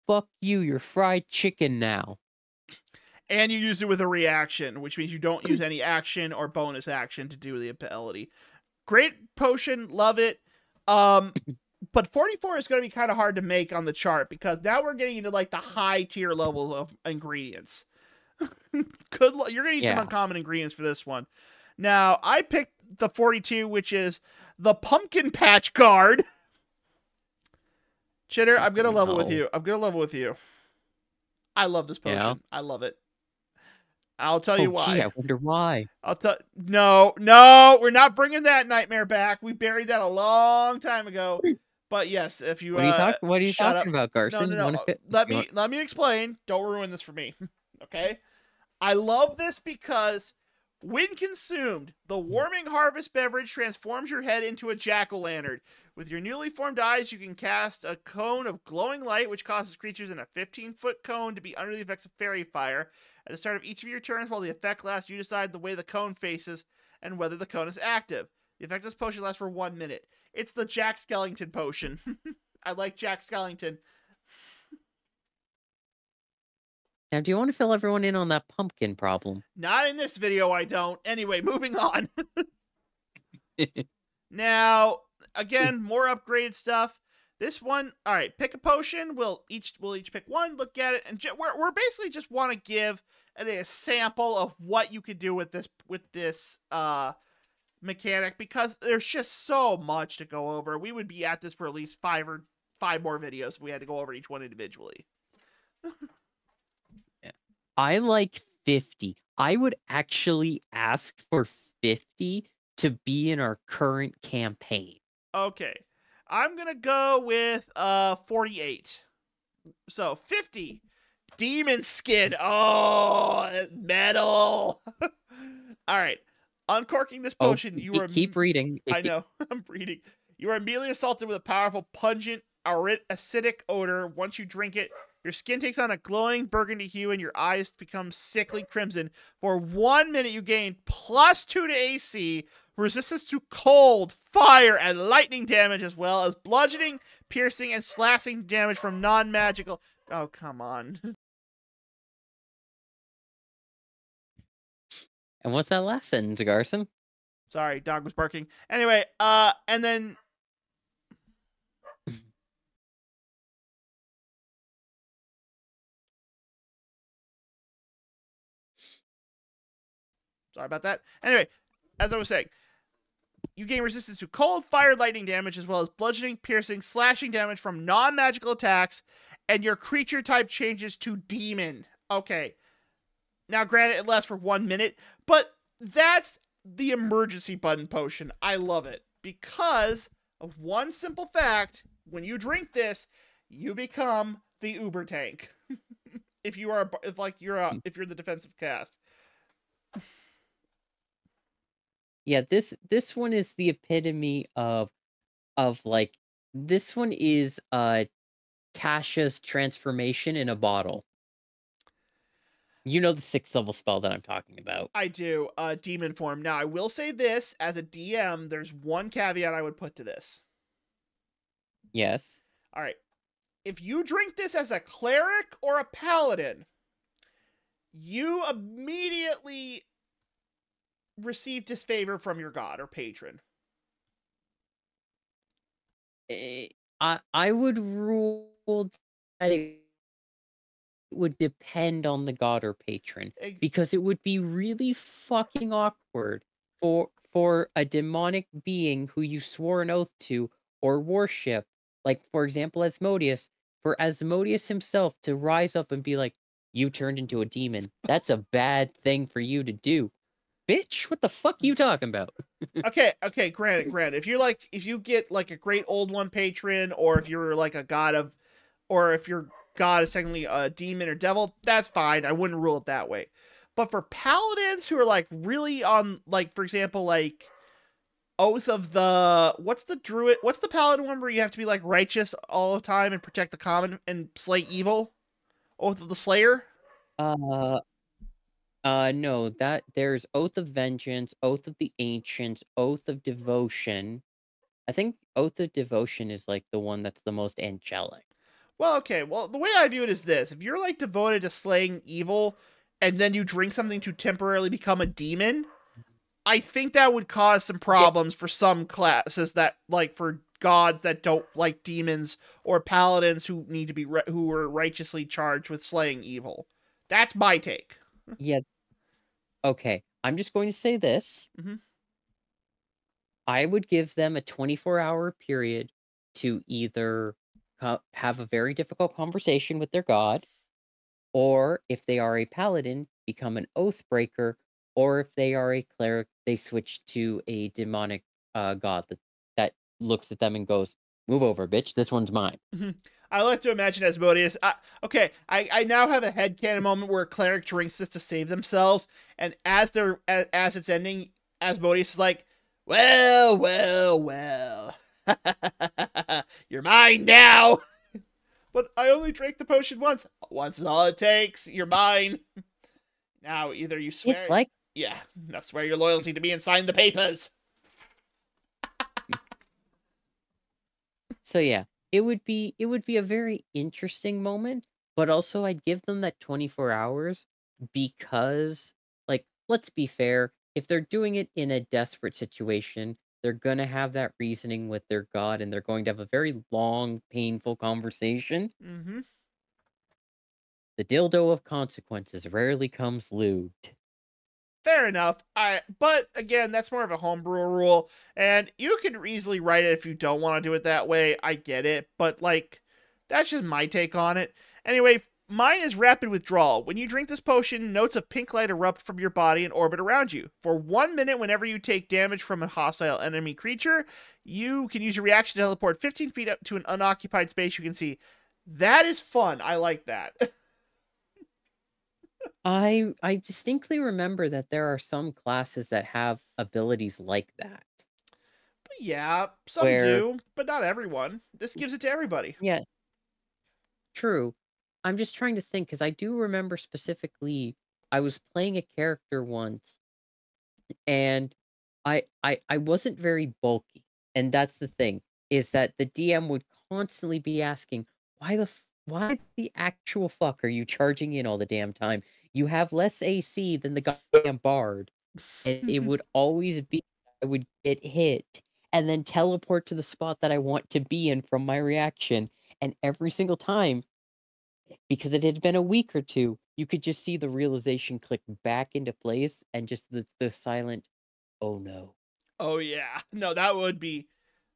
fuck you, you're fried chicken now. And you use it with a reaction, which means you don't use any action or bonus action to do the ability. Great potion, love it. But 44 is going to be kind of hard to make on the chart because now we're getting into like the high tier levels of ingredients. You're going to need some uncommon ingredients for this one. Now, I picked the 42, which is the Pumpkin Patch Guard. Chitter, I'm going to level with you. I love this Yeah. potion. I love it. I'll tell you Oh, gee, why. I wonder why. No, we're not bringing that nightmare back. We buried that a long time ago. But yes, if you What are you shut talking up. about, No, Garson? no, You no. want to fit? Let You want? me explain. Don't ruin this for me. Okay? I love this because when consumed, the warming harvest beverage transforms your head into a jack-o'-lantern. With your newly formed eyes, you can cast a cone of glowing light, which causes creatures in a 15-foot cone to be under the effects of fairy fire. At the start of each of your turns, while the effect lasts, you decide the way the cone faces and whether the cone is active. The effect of this potion lasts for 1 minute. It's the Jack Skellington potion. I like Jack Skellington. Now, do you want to fill everyone in on that pumpkin problem? Not in this video, I don't. Anyway, moving on. Now, again, more upgraded stuff. This one, all right, pick a potion. We'll each pick one, look at it, and we're basically just want to give a sample of what you could do with this mechanic, because there's just so much to go over. We would be at this for at least five more videos if we had to go over each one individually. Yeah. I like 50. I would actually ask for 50 to be in our current campaign. Okay. I'm going to go with 48. So 50. Demon skin. Oh, metal. All right. Uncorking this potion, you are keep reading. I know. I'm reading. You are immediately assaulted with a powerful, pungent, acidic odor. Once you drink it, your skin takes on a glowing burgundy hue and your eyes become sickly crimson. For 1 minute, you gain +2 to AC, resistance to cold, fire, and lightning damage, as well as bludgeoning, piercing, and slashing damage from non-magical. Oh, come on. And what's that last sentence, Garson? Sorry, dog was barking. Anyway, and then sorry about that. Anyway, as I was saying, you gain resistance to cold, fire, lightning damage, as well as bludgeoning, piercing, slashing damage from non-magical attacks, and your creature type changes to demon. Okay. Now, granted, it lasts for 1 minute, but that's the emergency button potion. I love it because of one simple fact: when you drink this, you become the Uber tank. If you're the defensive cast. Yeah, this one is the epitome of like, this one is Tasha's transformation in a bottle. You know the 6th level spell that I'm talking about. I do. Demon form. Now, I will say this, as a DM, there's one caveat I would put to this. Yes. All right. If you drink this as a cleric or a paladin, you immediately receive disfavor from your god or patron. I would rule that it would depend on the god or patron, because it would be really fucking awkward for a demonic being who you swore an oath to or worship, like, for example, Asmodeus, for Asmodeus himself to rise up and be like, "You turned into a demon. That's a bad thing for you to do. Bitch, what the fuck you talking about?" Okay, granted. If you get like a great old one patron, or if you're like a god of, or if your god is technically a demon or devil, that's fine. I wouldn't rule it that way. But for paladins who are like really on, like, for example, like Oath of the, what's the paladin one where you have to be like righteous all the time and protect the common and slay evil? Oath of the Slayer? Uh, no, that there's Oath of Vengeance, Oath of the Ancients, Oath of Devotion. I think Oath of Devotion is like the one that's the most angelic. Well, okay. Well, the way I view it is this: if you're like devoted to slaying evil, and then you drink something to temporarily become a demon, I think that would cause some problems for some classes, that, like, for gods that don't like demons, or paladins who need to be who are righteously charged with slaying evil. That's my take. Yeah. Okay, I'm just going to say this. Mm-hmm. I would give them a 24-hour period to either have a very difficult conversation with their god, or if they are a paladin, become an oathbreaker, or if they are a cleric, they switch to a demonic god that looks at them and goes, "Move over, bitch. This one's mine." I like to imagine Asmodeus. Okay, I now have a headcanon moment where a cleric drinks this to save themselves, and as it's ending, Asmodeus is like, "Well, well, well, you're mine now." But I only drank the potion once. Once is all it takes. You're mine. Now either you swear, It's like yeah, now swear your loyalty to me and sign the papers. so yeah, it would be a very interesting moment, but also I'd give them that 24 hours because like let's be fair, if they're doing it in a desperate situation, they're going to have that reasoning with their god and they're going to have a very long painful conversation. Mm-hmm. The dildo of consequences rarely comes lubed. Fair enough. But again, that's more of a homebrew rule, and you can easily write it if you don't want to do it that way. I get it, but like, that's just my take on it. Anyway, mine is rapid withdrawal. When you drink this potion, notes of pink light erupt from your body and orbit around you. For 1 minute, whenever you take damage from a hostile enemy creature, you can use your reaction to teleport 15 feet up to an unoccupied space you can see. That is fun. I like that. I distinctly remember that there are some classes that have abilities like that. Yeah, some Where do, but not everyone. This gives it to everybody. yeah, true. I'm just trying to think because I do remember specifically I was playing a character once and I wasn't very bulky. And that's the thing, is that the DM would constantly be asking, why the actual fuck are you charging in all the damn time? You have less AC than the goddamn bard. And it would always be I would get hit and then teleport to the spot that I want to be in from my reaction. And every single time, because it had been a week or two, you could just see the realization click back into place and just the silent, oh no. Oh yeah. No, that would be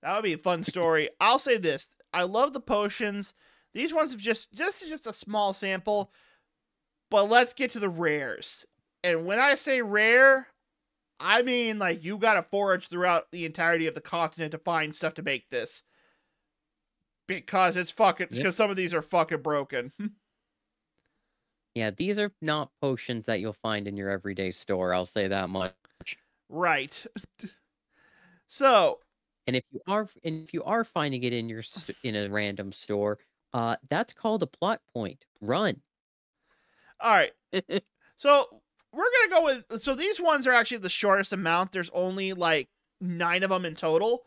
a fun story. I'll say this. I love the potions. These ones have just this is just a small sample, but let's get to the rares. And when I say rare, I mean like you got to forage throughout the entirety of the continent to find stuff to make this because it's fucking Yep. because some of these are fucking broken. Yeah, these are not potions that you'll find in your everyday store, I'll say that much. Right. So, And if you are finding it in in a random store, that's called a plot point. Run. all right. So we're gonna go with. So these ones are actually the shortest amount. There's only like 9 of them in total,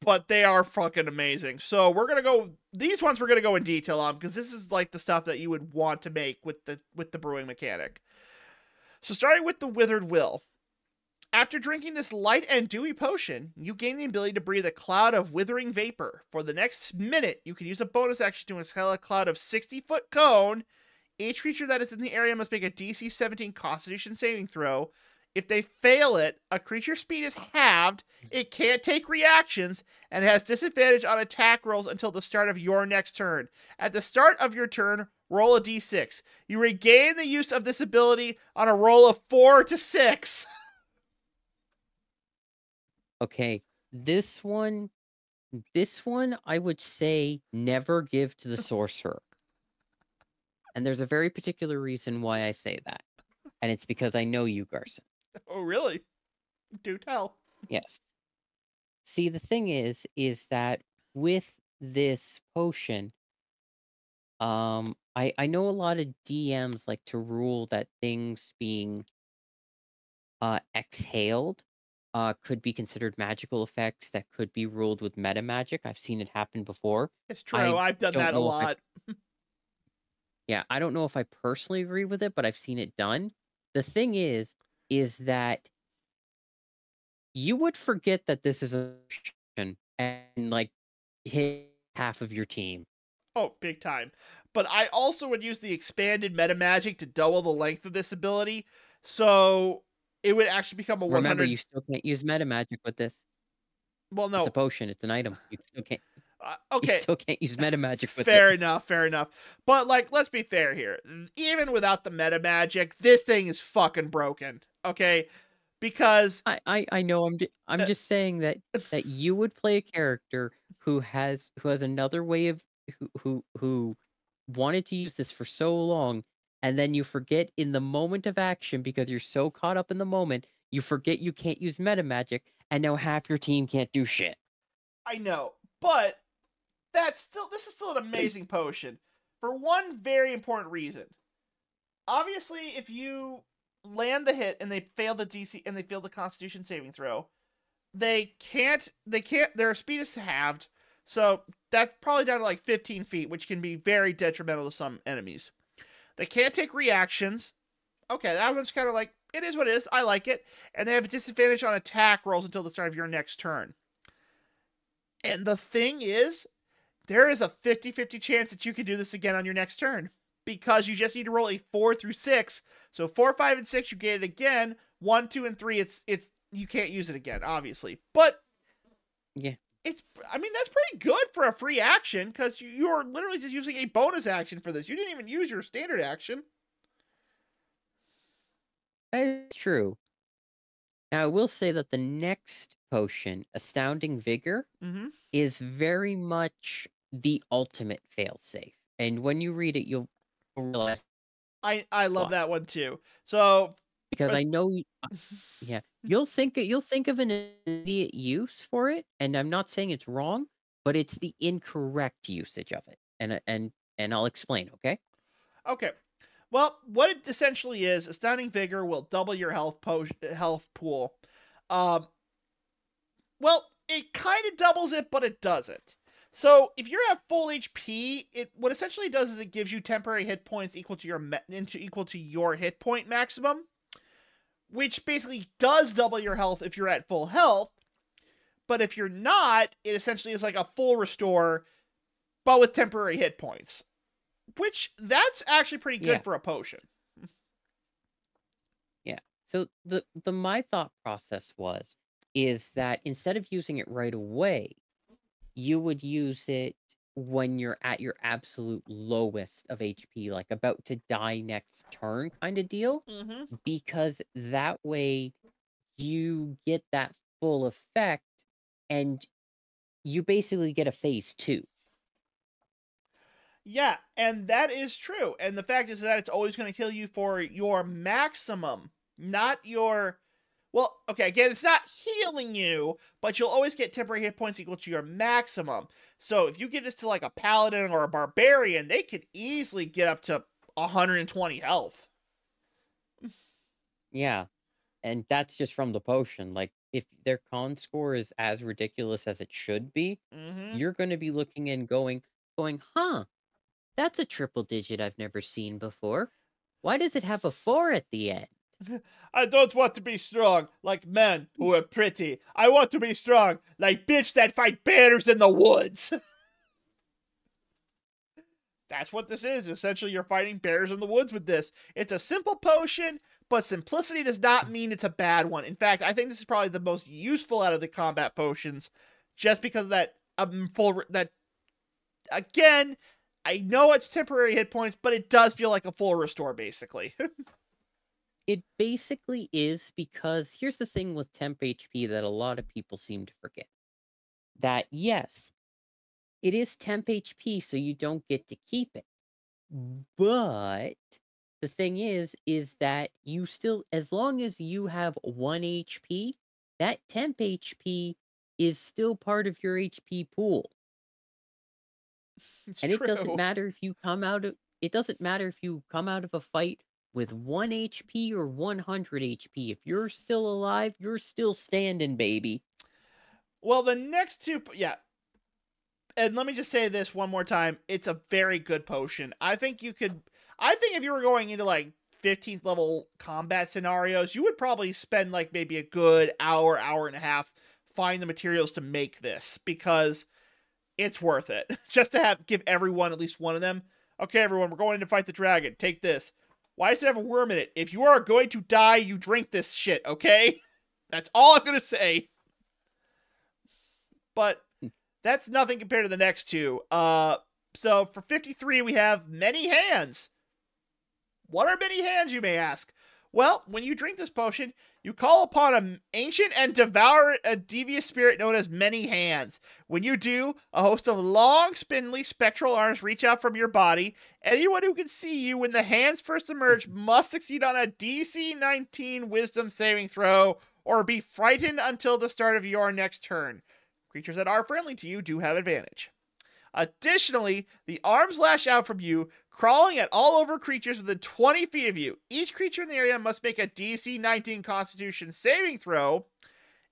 but they are fucking amazing. So we're gonna go. These ones we're gonna go in detail on because this is like the stuff that you would want to make with the brewing mechanic. So starting with the Withered Will. After drinking this light and dewy potion, you gain the ability to breathe a cloud of withering vapor. For the next minute, you can use a bonus action to exhale a cloud of 60-foot cone. Each creature that is in the area must make a DC 17 Constitution saving throw. If they fail it, a creature's speed is halved, it can't take reactions, and has disadvantage on attack rolls until the start of your next turn. At the start of your turn, roll a d6. You regain the use of this ability on a roll of 4 to 6. Okay, this one I would say never give to the sorcerer. And there's a very particular reason why I say that. And it's because I know you, Garson. Oh, really? Do tell. Yes. See, the thing is that with this potion, I know a lot of DMs like to rule that things being exhaled could be considered magical effects that could be ruled with meta magic. I've seen it happen before. It's true. I I've done don't that a know if I lot. Yeah, I don't know if I personally agree with it, but I've seen it done. The thing is that you would forget that this is a potion and like hit half of your team. Oh, big time. But I also would use the expanded meta magic to double the length of this ability. So it would actually become a Remember, 100. you still can't use meta magic with this. Well, It's a no. potion. It's an item. You still can't. You Okay, still can't use meta magic with fair it. enough, fair enough. But like, let's be fair here. Even without the meta magic, this thing is fucking broken. Okay, because I know. I'm uh, just saying that you would play a character who has another way of who wanted to use this for so long, and then you forget in the moment of action because you're so caught up in the moment, you forget you can't use meta magic, and now half your team can't do shit. I know, but this is still an amazing potion for one very important reason. Obviously, if you land the hit and they fail the DC and they fail the Constitution saving throw, they can't their speed is halved, so that's probably down to like 15 feet, which can be very detrimental to some enemies. They can't take reactions. Okay, that one's kind of like, it is what it is. I like it. And they have a disadvantage on attack rolls until the start of your next turn. And the thing is, there is a 50-50 chance that you can do this again on your next turn. Because you just need to roll a 4 through 6. So 4, 5, and 6, you get it again. 1, 2, and 3, it's you can't use it again, obviously. But Yeah. that's pretty good for a free action, because you're literally just using a bonus action for this. You didn't even use your standard action. That is true. Now, I will say that the next potion, Astounding Vigor, Mm-hmm. is very much the ultimate failsafe. And when you read it, you'll realize I love why. that one too. So, Because I know, yeah, you'll think of an immediate use for it, and I'm not saying it's wrong, but it's the incorrect usage of it, and I'll explain. Okay? okay. Well, what it essentially is, Astounding Vigor will double your health pool. Um, well, it kind of doubles it, but it doesn't. So if you're at full HP, it what essentially does is it gives you temporary hit points equal to your hit point maximum, which basically does double your health if you're at full health. But if you're not, it essentially is like a full restore, but with temporary hit points, which that's actually pretty good Yeah, for a potion. yeah. So the my thought process is that instead of using it right away, you would use it when you're at your absolute lowest of HP, like about to die next turn kind of deal, Mm-hmm. because that way you get that full effect and you basically get a phase 2. Yeah, and that is true. And the fact is that it's always going to kill you for your maximum, not your. Well, okay, again, it's not healing you, but you'll always get temporary hit points equal to your maximum. So if you get this to like a paladin or a barbarian, they could easily get up to 120 health. Yeah, and that's just from the potion. Like, if their con score is as ridiculous as it should be, Mm-hmm. you're going to be looking and going, huh, that's a triple digit I've never seen before. Why does it have a 4 at the end? I don't want to be strong like men who are pretty. I want to be strong like bitch that fight bears in the woods. That's what this is. Essentially, you're fighting bears in the woods with this. It's a simple potion, but simplicity does not mean it's a bad one. In fact, I think this is probably the most useful out of the combat potions, just because of that that again. I know it's temporary hit points, but it does feel like a full restore, basically. It basically is, because here's the thing with temp HP that a lot of people seem to forget. That, yes, it is temp HP, so you don't get to keep it. But the thing is that you still, as long as you have 1 HP, that temp HP is still part of your HP pool. It's And true. it doesn't matter if you come out of a fight with 1 HP or 100 HP. If you're still alive, you're still standing, baby. Well, the next two, yeah. And let me just say this one more time. It's a very good potion. I think if you were going into like 15th level combat scenarios, you would probably spend like maybe a good hour and a half find the materials to make this, because it's worth it. Just to give everyone at least one of them. Okay, everyone, we're going in to fight the dragon. Take this. Why does it have a worm in it? If you are going to die, you drink this shit, okay? That's all I'm going to say. But That's nothing compared to the next two. So for 53, we have many hands. What are many hands, you may ask? Well, when you drink this potion, you call upon an ancient and devour a devious spirit known as Many Hands. When you do, a host of long, spindly, spectral arms reach out from your body. Anyone who can see you when the hands first emerge must succeed on a DC 19 Wisdom saving throw or be frightened until the start of your next turn. Creatures that are friendly to you do have advantage. Additionally, the arms lash out from you, crawling at all over creatures within 20 feet of you. Each creature in the area must make a DC 19 Constitution saving throw.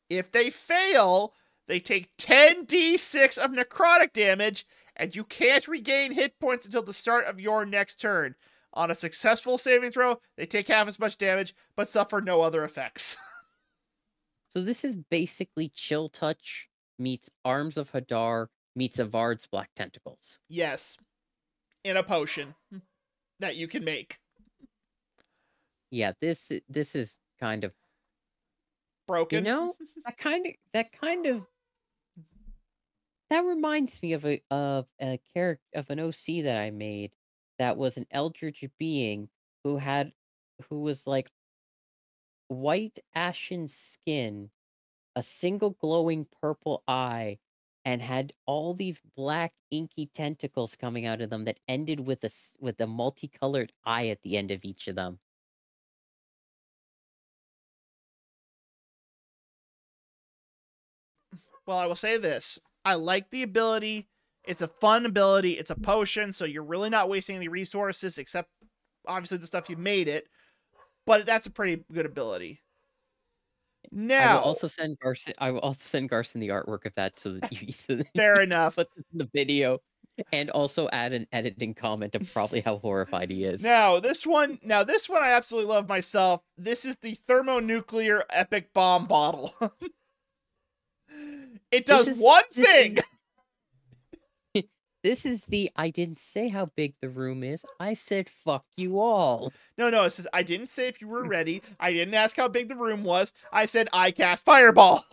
If they fail, they take 10d6 of necrotic damage, and you can't regain hit points until the start of your next turn. On a successful saving throw, they take half as much damage, but suffer no other effects. So this is basically Chill Touch meets Arms of Hadar meets Avard's Black Tentacles. Yes. In a potion that you can make. Yeah, this is kind of Broken. You know, that reminds me of a character of an OC that I made that was an eldritch being who was like white ashen skin, a single glowing purple eye, and had all these black inky tentacles coming out of them that ended with a multicolored eye at the end of each of them. Well, I will say this. I like the ability. It's a fun ability. It's a potion, so you're really not wasting any resources except obviously the stuff you made it. But that's a pretty good ability. Now, I will also send Garson the artwork of that so that you fair enough. Put this in the video, and also add an editing comment of probably how horrified he is. Now this one I absolutely love myself. This is the thermonuclear epic bomb bottle. It does one thing. This is the I didn't say how big the room is. I said fuck you all. No, it says I didn't say if you were ready. I didn't ask how big the room was. I said I cast fireball.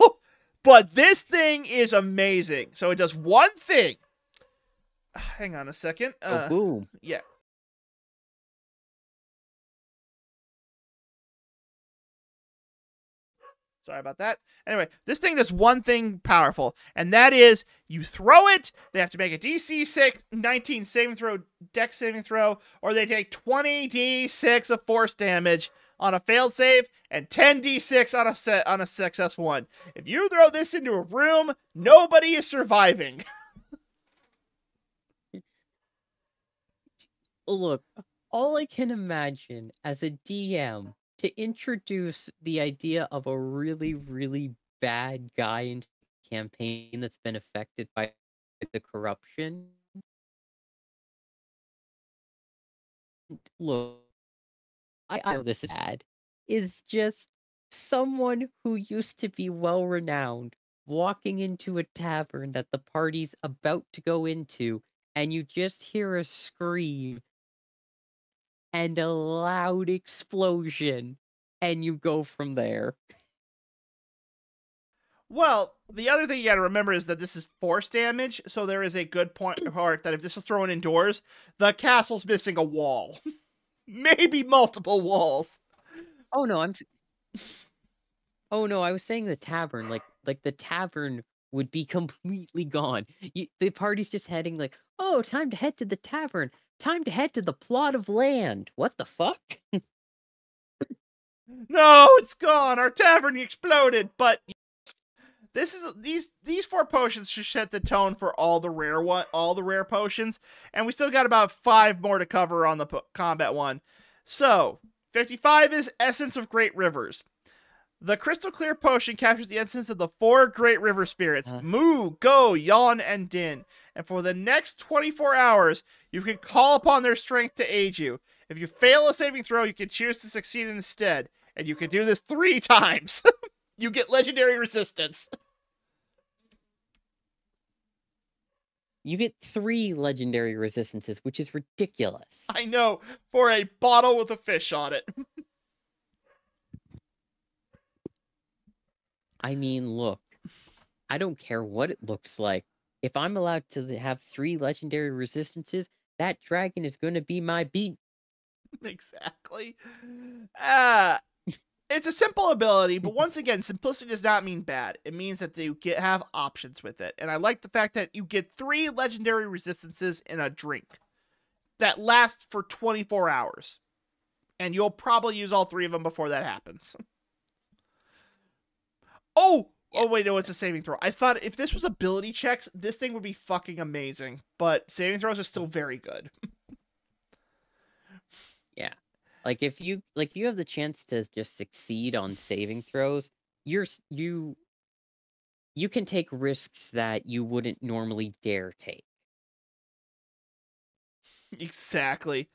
But this thing is amazing. So it does one thing. Hang on a second. Boom. Yeah. Sorry about that. Anyway, this thing does one thing powerful, and that is you throw it, they have to make a DC 19 saving throw, dex saving throw, or they take 20d6 of force damage on a failed save and 10d6 on a successful one. If you throw this into a room, nobody is surviving. Look, all I can imagine as a DM to introduce the idea of a really, really bad guy into the campaign that's been affected by the corruption. Look, I know this is bad. Is just someone who used to be well-renowned walking into a tavern that the party's about to go into, and you just hear a scream and a loud explosion, and you go from there. Well, the other thing you gotta remember is that this is force damage, so there is a good part that if this was thrown indoors, the castle's missing a wall. Maybe multiple walls. Oh no, I was saying the tavern, like the tavern would be completely gone. The party's just heading like, oh, time to head to the tavern. Time to head to the plot of land. What the fuck? No, it's gone. Our tavern exploded. But these 4 potions should set the tone for all the rare potions, and we still got about 5 more to cover on the combat one. So 55 is Essence of Great Rivers. The crystal clear potion captures the essence of the 4 great river spirits, Mu, Go, Yawn, and Din. And for the next 24 hours, you can call upon their strength to aid you. If you fail a saving throw, you can choose to succeed instead. And you can do this 3 times. You get legendary resistance. You get 3 legendary resistances, which is ridiculous. I know, for a bottle with a fish on it. I mean, look, I don't care what it looks like. if I'm allowed to have 3 legendary resistances, that dragon is going to be my beat. Exactly. It's a simple ability, but once again, simplicity does not mean bad. It means that you have options with it. And I like the fact that you get 3 legendary resistances in a drink that lasts for 24 hours. And you'll probably use all 3 of them before that happens. Oh, wait, no, it's a saving throw. I thought if this was ability checks, this thing would be fucking amazing. But saving throws are still very good. Yeah. Like if you have the chance to just succeed on saving throws, you can take risks that you wouldn't normally dare take. Exactly.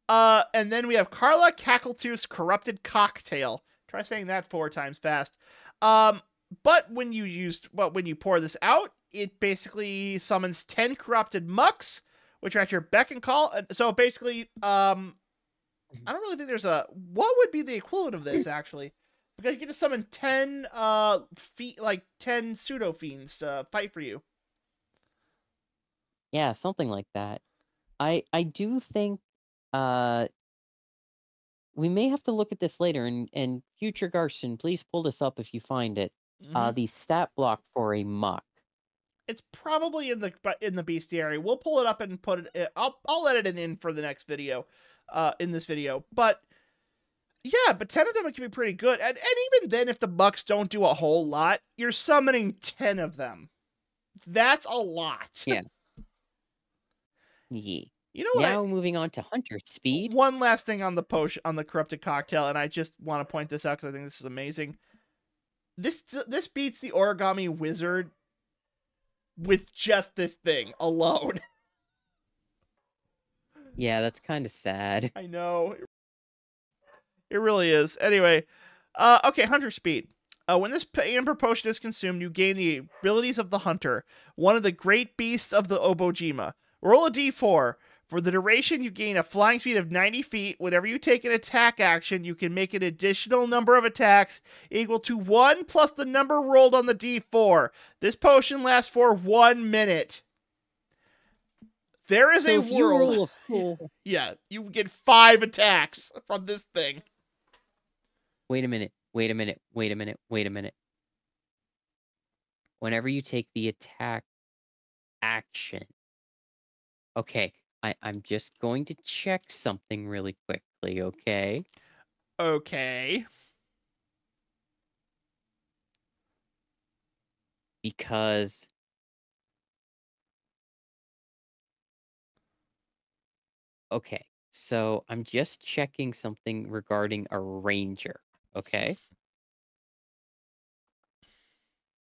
And then we have Carla Cackletooth's Corrupted Cocktail. Try saying that 4 times fast. But when you pour this out, it basically summons 10 corrupted mucks, which are at your beck and call. So basically, I don't really think there's what would be the equivalent of this actually, because you get to summon 10 10 pseudo fiends to fight for you. Yeah, something like that. I do think we may have to look at this later, and future Garson, please pull this up if you find it. The stat block for a muck. It's probably in the bestiary. We'll pull it up and put it. I'll edit it in for the next video, in this video. But yeah, but 10 of them can be pretty good. And even then, if the mucks don't do a whole lot, you're summoning 10 of them. That's a lot. Yeah. Yeah. You know what? Now moving on to Hunter Speed. One last thing on the potion, on the Corrupted Cocktail, and I just want to point this out because I think this is amazing. This beats the Origami Wizard with just this thing alone. Yeah, that's kind of sad. I know. It really is. Anyway, okay, Hunter Speed. When this Amber Potion is consumed, you gain the abilities of the Hunter, one of the great beasts of the Obojima. Roll a d4. For the duration, you gain a flying speed of 90 feet. Whenever you take an attack action, you can make an additional number of attacks equal to 1 plus the number rolled on the d4. This potion lasts for 1 minute. There is a world. Yeah, you get 5 attacks from this thing. Wait a minute. Whenever you take the attack action. Okay, I'm just going to check something really quickly, okay? Okay. Because... Okay, so I'm just checking something regarding a ranger, okay?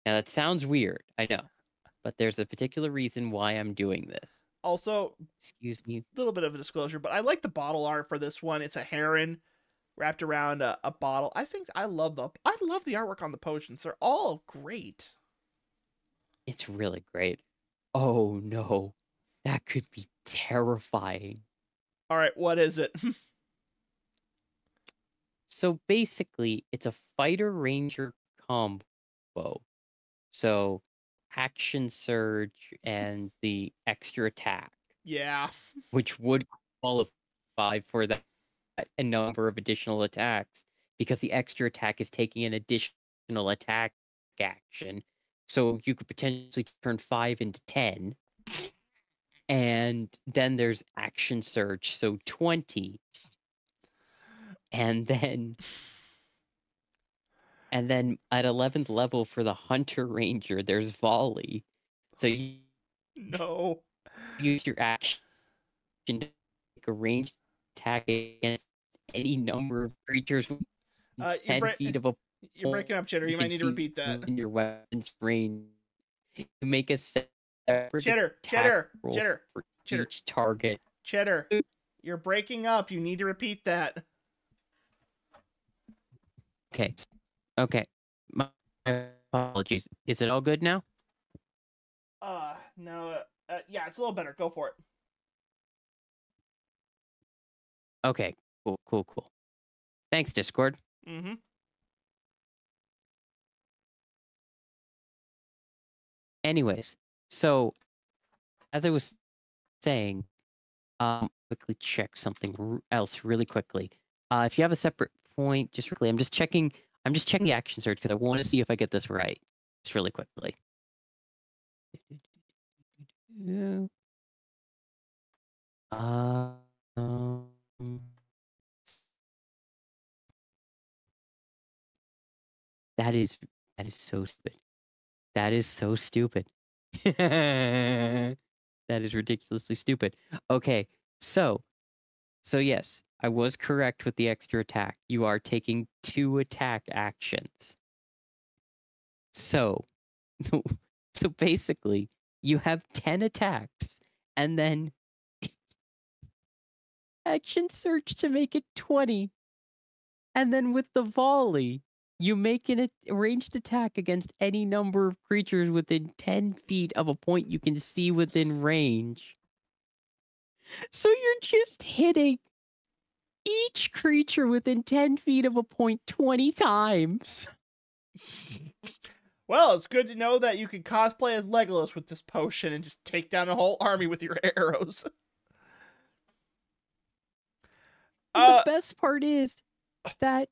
Now that sounds weird, I know. But there's a particular reason why I'm doing this. Also, excuse me, a little bit of a disclosure, but I like the bottle art for this one. It's a heron wrapped around a bottle. I love the artwork on the potions. They're all great. It's really great. Oh no, that could be terrifying. All right, what is it? So basically, it's a fighter ranger combo. So action surge and the extra attack. Yeah. Which would qualify for that a number of additional attacks because the extra attack is taking an additional attack action. So you could potentially turn 5 into 10. And then there's action surge, so 20. And then at 11th level for the Hunter Ranger, there's volley. So you use your action to make a ranged attack against any number of creatures within 10 feet of a point. You're breaking up, Cheddar. You might need to repeat that. In your weapon's range, you make a separate Cheddar, for each target. Cheddar, you're breaking up. You need to repeat that. Okay. My apologies. Is it all good now? No. Yeah, it's a little better. Go for it. Okay. Cool. Thanks, Discord. Mm-hmm. Anyways, so as I was saying, quickly check something else really quickly. If you have a separate point, just quickly, I'm just checking the action search because I want to see if I get this right. Just really quickly. Um, that is so stupid. That is so stupid. That is ridiculously stupid. Okay, so yes, I was correct with the extra attack. You are taking 2 attack actions. So, so basically, you have 10 attacks, and then action search to make it 20. And then with the volley, you make a ranged attack against any number of creatures within 10 feet of a point you can see within range. So you're just hitting each creature within 10 feet of a point 20 times. Well, it's good to know that you can cosplay as Legolas with this potion and just take down a whole army with your arrows. The best part is that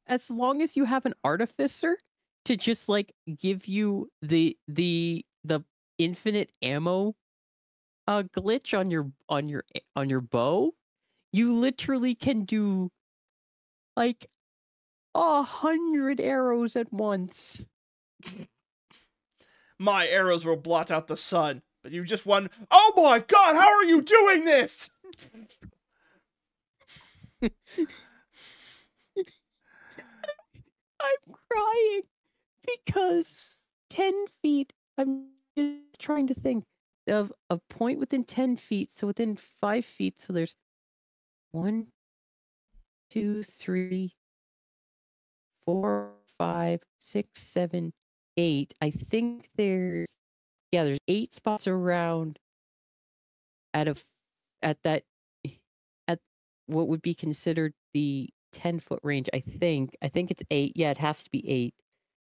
as long as you have an artificer to just like give you the infinite ammo glitch on your bow, you literally can do like 100 arrows at once. My arrows will blot out the sun, but you just won. Oh my god, how are you doing this? I'm crying because 10 feet, I'm just trying to think of a point within 10 feet, so within 5 feet, so there's 1, 2, 3, 4, 5, 6, 7, 8. I think there's 8 spots around at that at what would be considered the 10-foot range. I think it's 8. Yeah, it has to be 8.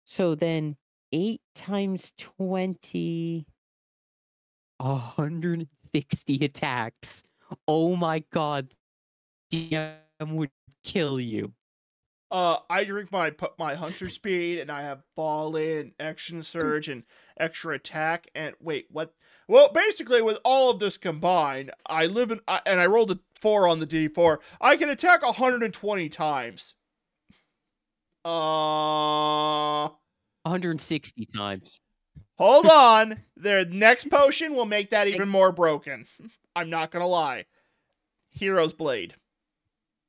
So then 8 times 20, 160 attacks. Oh my god. DM would kill you. I drink my hunter speed, and I have fall in, action surge, and extra attack. And wait, what? Well, basically, with all of this combined, I rolled a 4 on the D4. I can attack 120 times. 160 times. Hold on. The next potion will make that even more broken. I'm not gonna lie. Hero's Blade.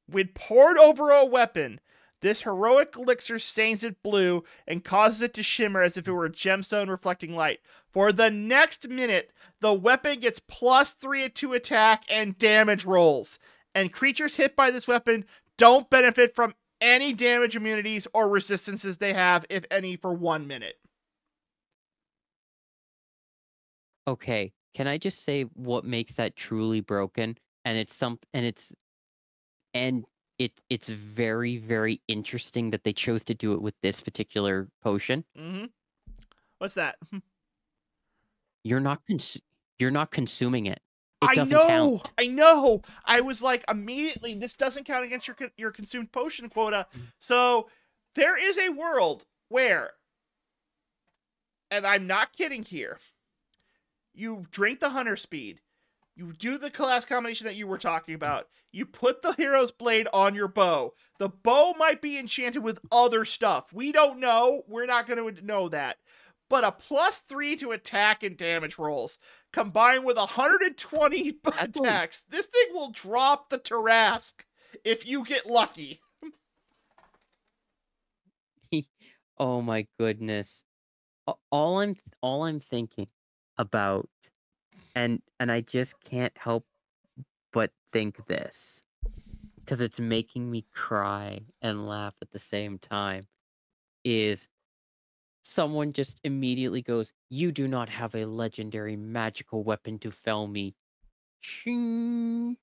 When poured over a weapon, this heroic elixir stains it blue and causes it to shimmer as if it were a gemstone reflecting light. For the next minute, the weapon gets +3 to attack and damage rolls. And creatures hit by this weapon don't benefit from any damage immunities or resistances they have, if any, for 1 minute. Okay, can I just say what makes that truly broken? And it's very, very interesting that they chose to do it with this particular potion. Mm-hmm. What's that? You're not consuming it. It I doesn't know. count. I know. I was like, immediately, this doesn't count against your consumed potion quota. So there is a world where, and I'm not kidding here, you drink the hunter speed, you do the class combination that you were talking about, you put the hero's blade on your bow. The bow might be enchanted with other stuff. We don't know. We're not going to know that. But a +3 to attack and damage rolls, combined with 120 attacks, this thing will drop the Tarrasque if you get lucky. Oh my goodness. All I'm thinking about, and I just can't help but think this, because it's making me cry and laugh at the same time, is someone just immediately goes, "You do not have a legendary magical weapon to fell me." Ching.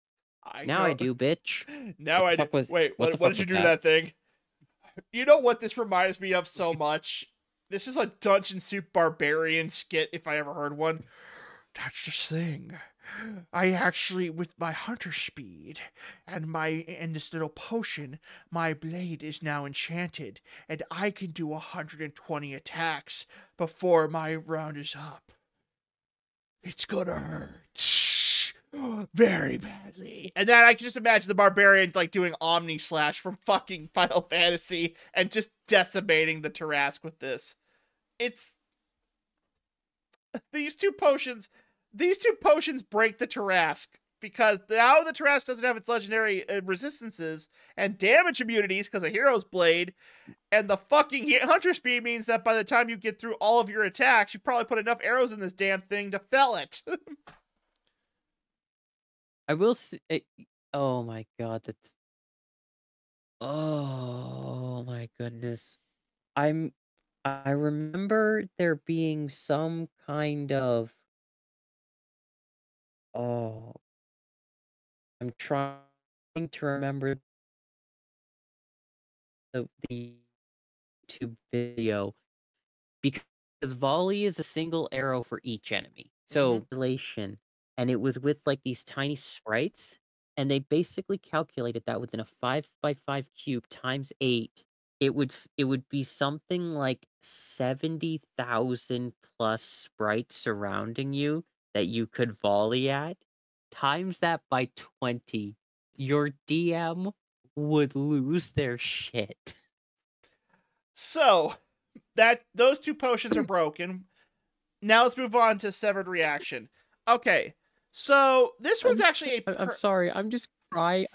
Now I do, bitch. Now I do. Wait, what did you do to that thing? You know what this reminds me of so much? This is a Dungeon Soup Barbarian skit, if I ever heard one. That's the thing. I actually, with my hunter speed and this little potion, my blade is now enchanted, and I can do 120 attacks before my round is up. It's gonna hurt very badly. And then I can just imagine the barbarian like doing Omni Slash from fucking Final Fantasy and just decimating the Tarrasque with this. It's these two potions break the Tarrasque because now the Tarrasque doesn't have its legendary resistances and damage immunities because of Hero's Blade, and the fucking hunter speed means that by the time you get through all of your attacks, you probably put enough arrows in this damn thing to fell it. I will say, oh my god, that's, oh my goodness. I remember there being some kind of, oh, I'm trying to remember the YouTube video, because volley is a single arrow for each enemy. So relation, and it was with like these tiny sprites, and they basically calculated that within a 5x5 cube times 8, it would be something like 70,000 plus sprites surrounding you that you could volley at. Times that by 20, your DM would lose their shit. So that those two potions are broken. Now let's move on to Severed Reaction. Okay, so this one's actually I'm sorry. I'm just crying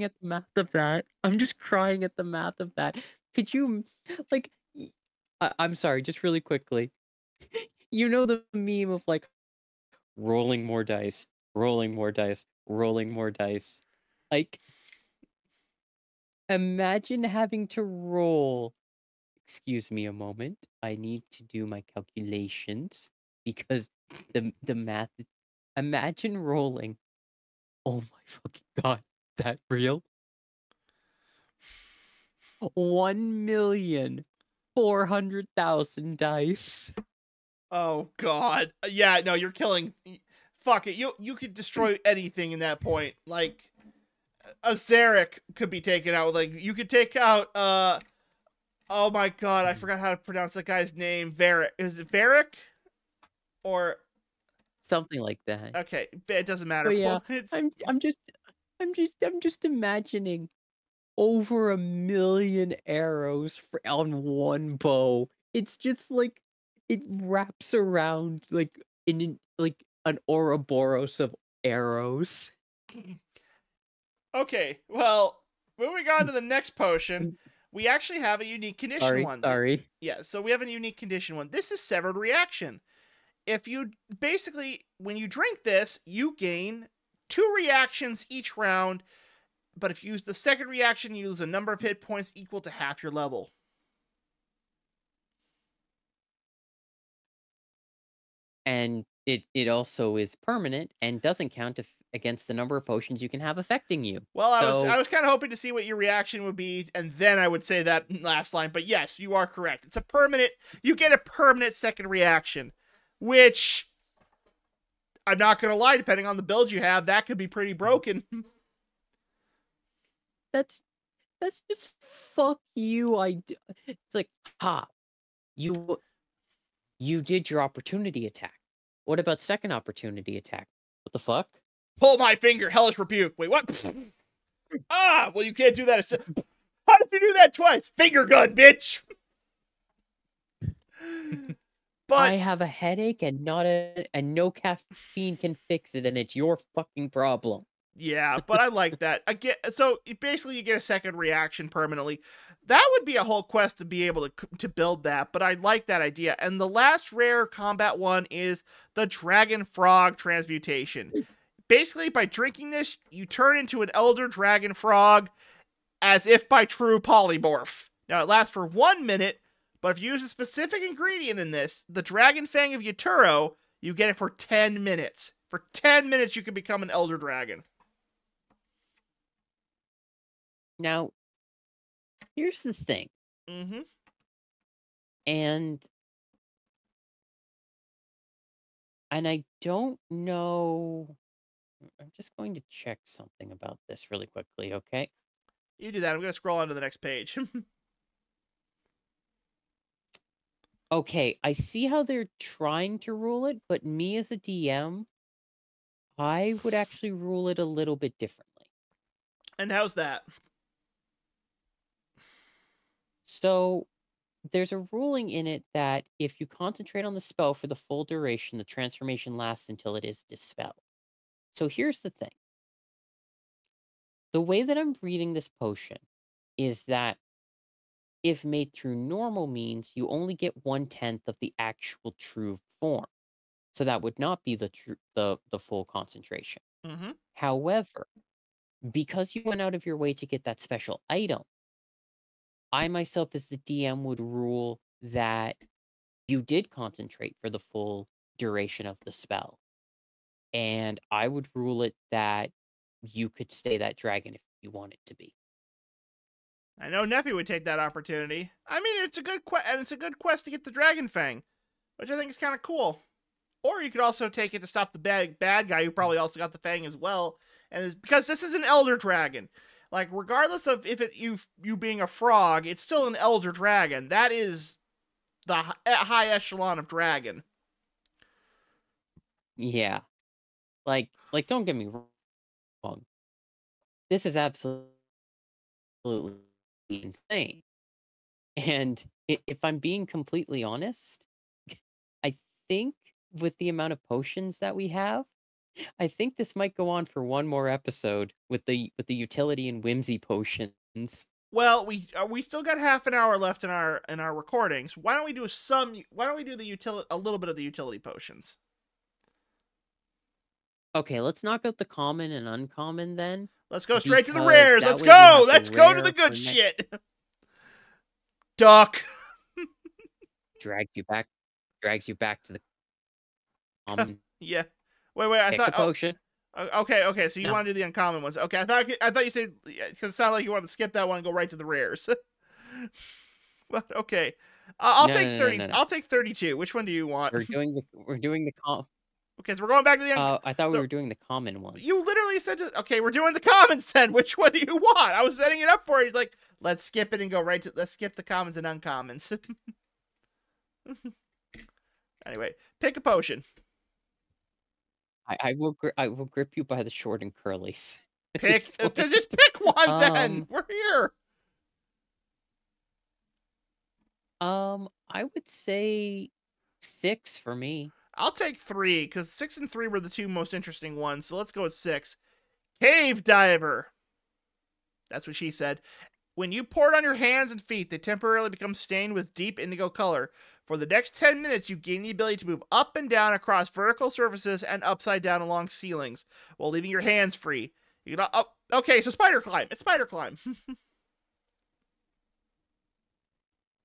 at the math of that. I'm just crying at the math of that. Could you, like, I'm sorry, just really quickly. You know the meme of like rolling more dice, rolling more dice, rolling more dice. Like, imagine having to roll. Excuse me a moment. I need to do my calculations because the math. Imagine rolling. Oh my fucking god, that real? 1,400,000 dice. Oh god. Yeah, no, you're killing. Fuck it. You could destroy anything in that point. Like a Zarek could be taken out. Like you could take out oh my god, I forgot how to pronounce that guy's name. Varric. Is it Varric? Or Something like that. okay, it doesn't matter. But yeah, It's I'm just imagining over 1,000,000 arrows on one bow. It's just like it wraps around like like an Ouroboros of arrows. okay. Well, moving on to the next potion, we actually have a unique condition one. Sorry. Yeah, so we have a unique condition one. This is Severed Reaction. If you basically, when you drink this, you gain 2 reactions each round, but if you use the second reaction, you lose a number of hit points equal to half your level. And it also is permanent and doesn't count against the number of potions you can have affecting you. Well, So, I was kind of hoping to see what your reaction would be, and then I would say that last line. But yes, you are correct. It's a permanent. You get a permanent second reaction, which I'm not gonna lie. Depending on the build you have, that could be pretty broken. that's just fuck you. It's like, ha, you did your opportunity attack. What about second opportunity attack? What the fuck? Pull my finger, hellish rebuke. Wait, what? Ah, well, you can't do that. How did you do that twice? Finger gun, bitch. But I have a headache and no caffeine can fix it, and it's your fucking problem. yeah, but I like that. So basically you get a second reaction permanently. That would be a whole quest to be able to build that, but I like that idea. And the last rare combat one is the Dragon Frog Transmutation. Basically, by drinking this, you turn into an Elder Dragon Frog as if by true polymorph. Now, it lasts for 1 minute, but if you use a specific ingredient in this, the Dragon Fang of Yaturo, you get it for 10 minutes. For 10 minutes, you can become an Elder Dragon. Now, here's the thing. Mm-hmm. And And I don't know. I'm just going to check something about this really quickly, okay? You do that. I'm going to scroll on to the next page. Okay, I see how they're trying to rule it, but me as a DM, I would actually rule it a little bit differently. And how's that? So, there's a ruling in it that if you concentrate on the spell for the full duration, the transformation lasts until it is dispelled. So, here's the thing. The way that I'm reading this potion is that if made through normal means, you only get 1/10 of the actual true form. So that would not be the full concentration. Mm-hmm. However, because you went out of your way to get that special item, I myself as the DM would rule that you did concentrate for the full duration of the spell. And I would rule it that you could stay that dragon if you wanted to be. I know Neffy would take that opportunity. I mean, it's a good and it's a good quest to get the Dragon Fang, which I think is kind of cool. Or you could also take it to stop the bad guy who probably also got the Fang as well. And is because this is an Elder Dragon. Like, regardless of if you being a frog, it's still an Elder Dragon. That is the high echelon of dragon. Yeah. Like don't get me wrong. This is absolutely insane. And if I'm being completely honest, I think with the amount of potions that we have, I think this might go on for one more episode with the utility and whimsy potions. Well, we still got half an hour left in our recordings. Why don't we do the utility, a little bit of the utility potions? Okay, let's knock out the common and uncommon then, Let's go straight to the because rares. that Let's way we go. have the Let's go to the rare good for next. shit. Duck. Drags you back to the common. Yeah. Wait. I Pick a thought. Oh, potion. okay. So you No, want to do the uncommon ones? Okay. I thought you said because it sounded like you wanted to skip that one and go right to the rares. But okay. I'll take 30. no. I'll take 32. Which one do you want? We're doing the Okay, so we're going back to the. I thought we So were doing the common one. you literally said, okay, we're doing the commons then. Which one do you want? I was setting it up for you. He's like, let's skip it and go right to. Let's skip the commons and uncommons. Anyway, pick a potion. I will grip you by the short and curlies. Just pick one then. We're here. I would say 6 for me. I'll take 3 because 6 and 3 were the two most interesting ones. So let's go with 6. Cave diver. That's what she said. When you pour it on your hands and feet, they temporarily become stained with deep indigo color. For the next 10 minutes, you gain the ability to move up and down across vertical surfaces and upside down along ceilings while leaving your hands free. You can, okay, so spider climb. It's spider climb.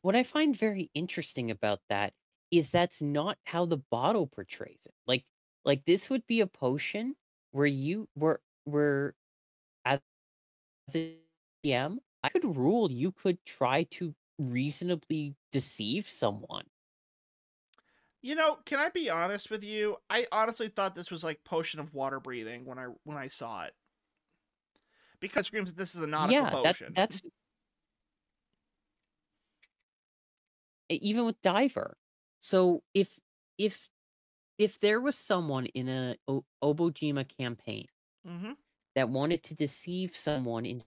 What I find very interesting about that is that's not how the bottle portrays it. Like this would be a potion where you were as a DM, I could rule you could try to reasonably deceive someone. You know, can I be honest with you? I honestly thought this was like potion of water breathing when I saw it. Because it screams that this is a nautical potion. That's even with diver. So if there was someone in a Obojima campaign Mm-hmm. that wanted to deceive someone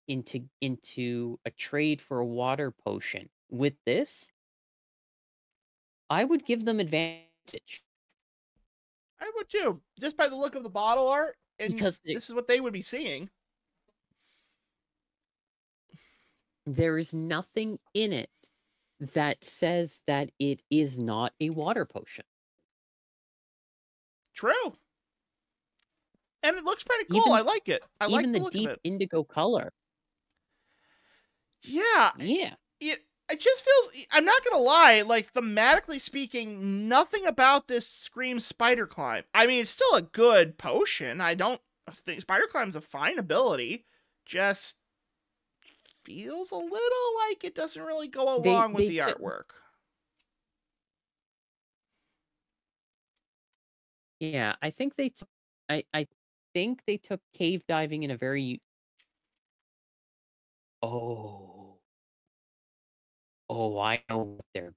into a trade for a water potion with this, I would give them advantage I would too, just by the look of the bottle art, and because this is what they would be seeing. there is nothing in it that says that it is not a water potion. True. And it looks pretty cool. I like it. I like the look deep of it. indigo color. Yeah. Yeah. It just feels, I'm not going to lie, like thematically speaking, nothing about this screams spider climb. I mean, it's still a good potion. I don't think spider climb's a fine ability. Just feels a little like it doesn't really go along with the artwork. Yeah, I think they took I think they took cave diving in a very Oh. Oh, I know what they're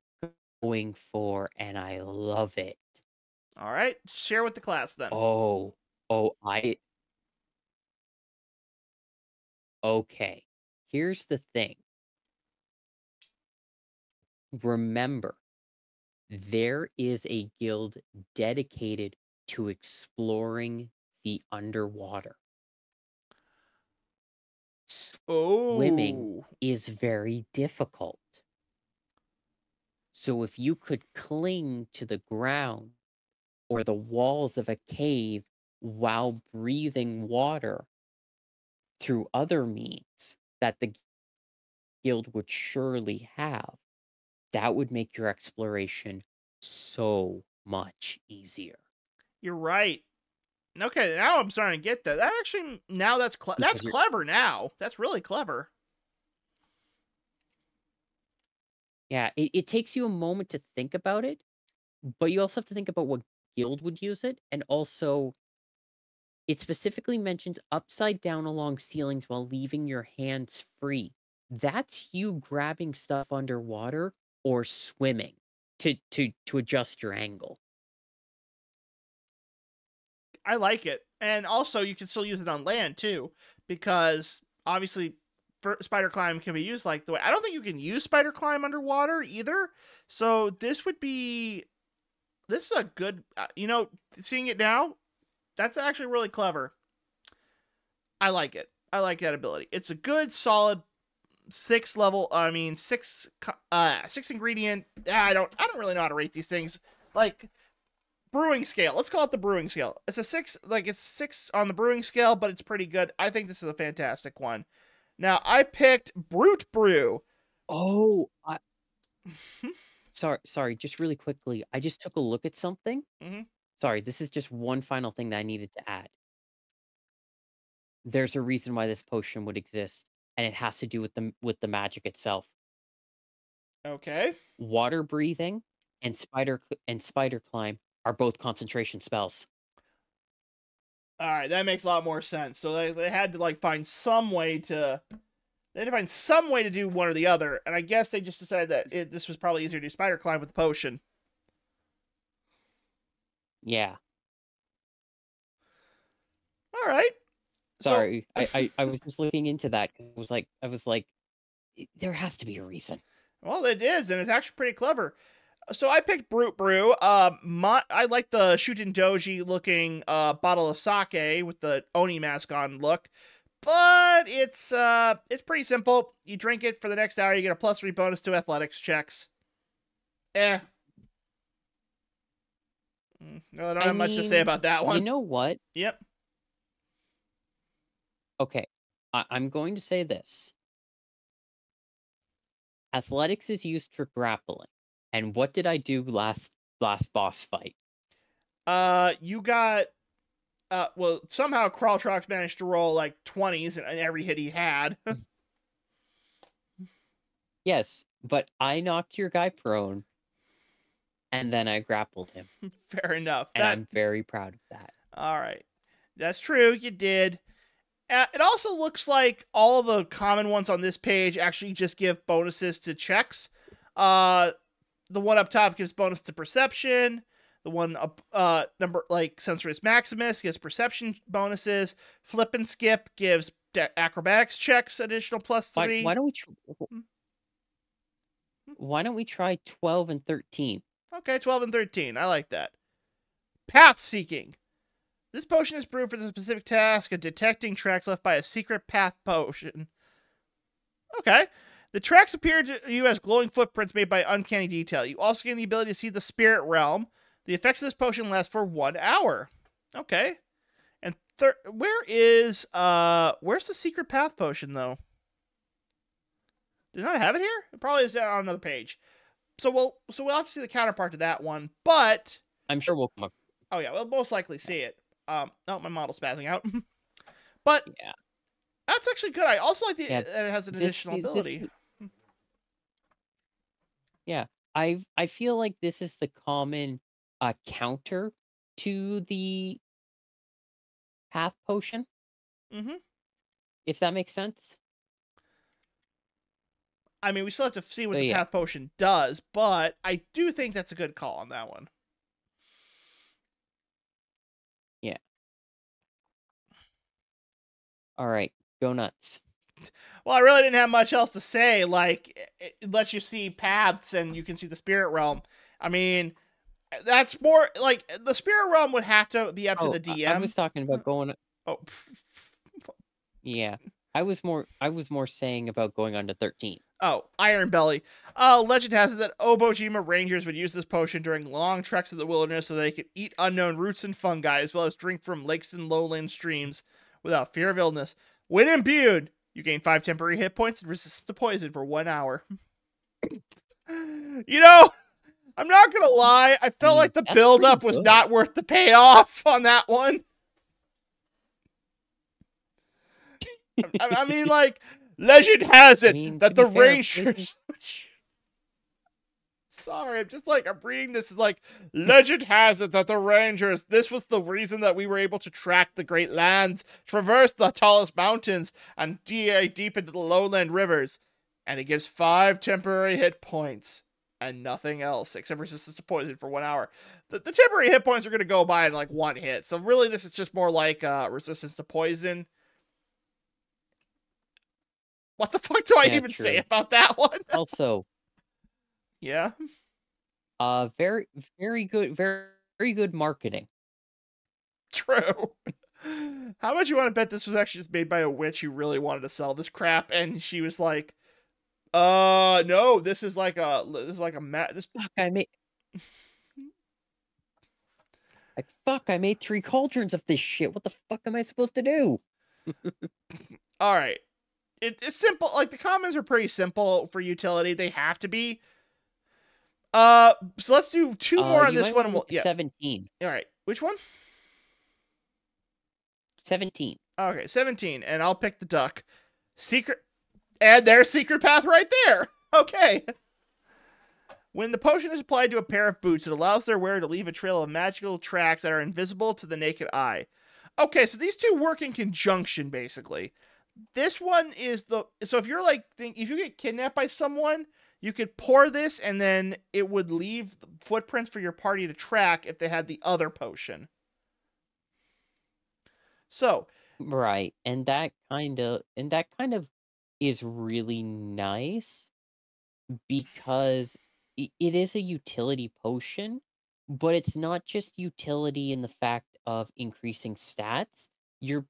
going for, and I love it. All right, share with the class then. Oh. Oh, I okay. Here's the thing. Remember, there is a guild dedicated to exploring the underwater. Swimming Oh, is very difficult. So if you could cling to the ground or the walls of a cave while breathing water through other means that the guild would surely have, that would make your exploration so much easier. you're right. Okay, now I'm starting to get that. That actually now that's Because you're clever now. That's really clever. yeah, it takes you a moment to think about it, but you also have to think about what guild would use it, and also it specifically mentions upside down along ceilings while leaving your hands free. That's you grabbing stuff underwater or swimming to adjust your angle. I like it. And also you can still use it on land too because obviously spider climb can be used like the way I don't think you can use spider climb underwater either. So this is a good seeing it now, that's actually really clever. I like it. I like that ability. It's a good solid six ingredient. I don't really know how to rate these things. Like brewing scale. Let's call it the brewing scale. It's a six, like it's six on the brewing scale, but it's pretty good. I think this is a fantastic one. Now I picked Brute Brew. Oh, sorry, just really quickly. I just took a look at something. Mm-hmm. Sorry, this is just one final thing that I needed to add. There's a reason why this potion would exist, and it has to do with the magic itself. Okay. Water breathing and spider climb are both concentration spells. All right, that makes a lot more sense. So they had to like find some way to they had to find some way to do one or the other, and I guess they just decided that this was probably easier to do spider climb with the potion. Yeah. All right. So Sorry. I was just looking into that because I was like, there has to be a reason. well, it is, and it's actually pretty clever. So I picked Brute Brew. I like the Shuten Doji looking bottle of sake with the Oni mask on look, but it's pretty simple. You drink it for the next hour, you get a +3 bonus to athletics checks. Eh, no, I don't I have much to say mean, about that you one. know what? Yep. Okay. I'm going to say this. Athletics is used for grappling. And what did I do last boss fight? You got well, somehow Crawltrox managed to roll like 20s in every hit he had. Yes, but I knocked your guy prone and then I grappled him. Fair enough. And I'm very proud of that. All right. That's true. You did. It also looks like all the common ones on this page actually just give bonuses to checks. The one up top gives bonus to perception. The one up number like Sensoris Maximus gives perception bonuses. Flip and Skip gives acrobatics checks additional +3. Why don't we try 12 and 13? Okay, 12 and 13. I like that. Path Seeking. This potion is brewed for the specific task of detecting tracks left by a secret path potion. Okay. The tracks appear to you as glowing footprints made by uncanny detail. You also gain the ability to see the spirit realm. The effects of this potion last for 1 hour. Okay. And where's the secret path potion though? Did I have it here? It probably is on another page. So we'll have to see the counterpart to that one, but I'm sure we'll come up. oh yeah, we'll most likely see it. Oh, my model's spazzing out. But Yeah. that's actually good. I also like that it has an this- additional this- ability. Yeah. I feel like this is the common counter to the path potion, Mm-hmm. if that makes sense. I mean, we still have to see what So the yeah. path potion does, but I do think that's a good call on that one. Yeah. All right, go nuts. Well, I really didn't have much else to say. Like, it lets you see paths and you can see the spirit realm. I mean, that's more like the spirit realm would have to be up to the Oh, I DM. was talking about going. Oh, Yeah, I was more saying about going on to 13. oh, Iron Belly. Legend has it that Obojima Rangers would use this potion during long treks in the wilderness so they could eat unknown roots and fungi as well as drink from lakes and lowland streams without fear of illness. When imbued, you gain 5 temporary hit points and resist to poison for 1 hour. You know, I'm not gonna lie, I felt like the That's build-up pretty was good. not worth the payoff on that one. I mean, like, legend has it to that be the fair, Rangers... Sorry, I'm reading this like, legend has it that the Rangers, this was the reason that we were able to track the Great Lands, traverse the tallest mountains, and deep into the lowland rivers. And it gives 5 temporary hit points. And nothing else, except resistance to poison for 1 hour. The temporary hit points are going to go by in like 1 hit. So really, this is just more like resistance to poison. What the fuck do I even say about that one? Also, Yeah. very very good marketing. True. How much you want to bet this was actually just made by a witch who really wanted to sell this crap, and she was like, no, this is like a this Fuck, I made 3 cauldrons of this shit. What the fuck am I supposed to do? All right. It's simple. Like, the commons are pretty simple for utility. They have to be. So let's do 2 more on You this might one. wanna look at 17. All right. Which one? 17. Okay, 17. And I'll pick the duck. Secret. And there's secret path right there. Okay. When the potion is applied to a pair of boots, it allows their wearer to leave a trail of magical tracks that are invisible to the naked eye. Okay, so these two work in conjunction, basically. This one is the... So if you're like... If you get kidnapped by someone, you could pour this, and then it would leave footprints for your party to track if they had the other potion. So... Right, and that kind of is really nice because it is a utility potion, but it's not just utility in the fact of increasing stats. You're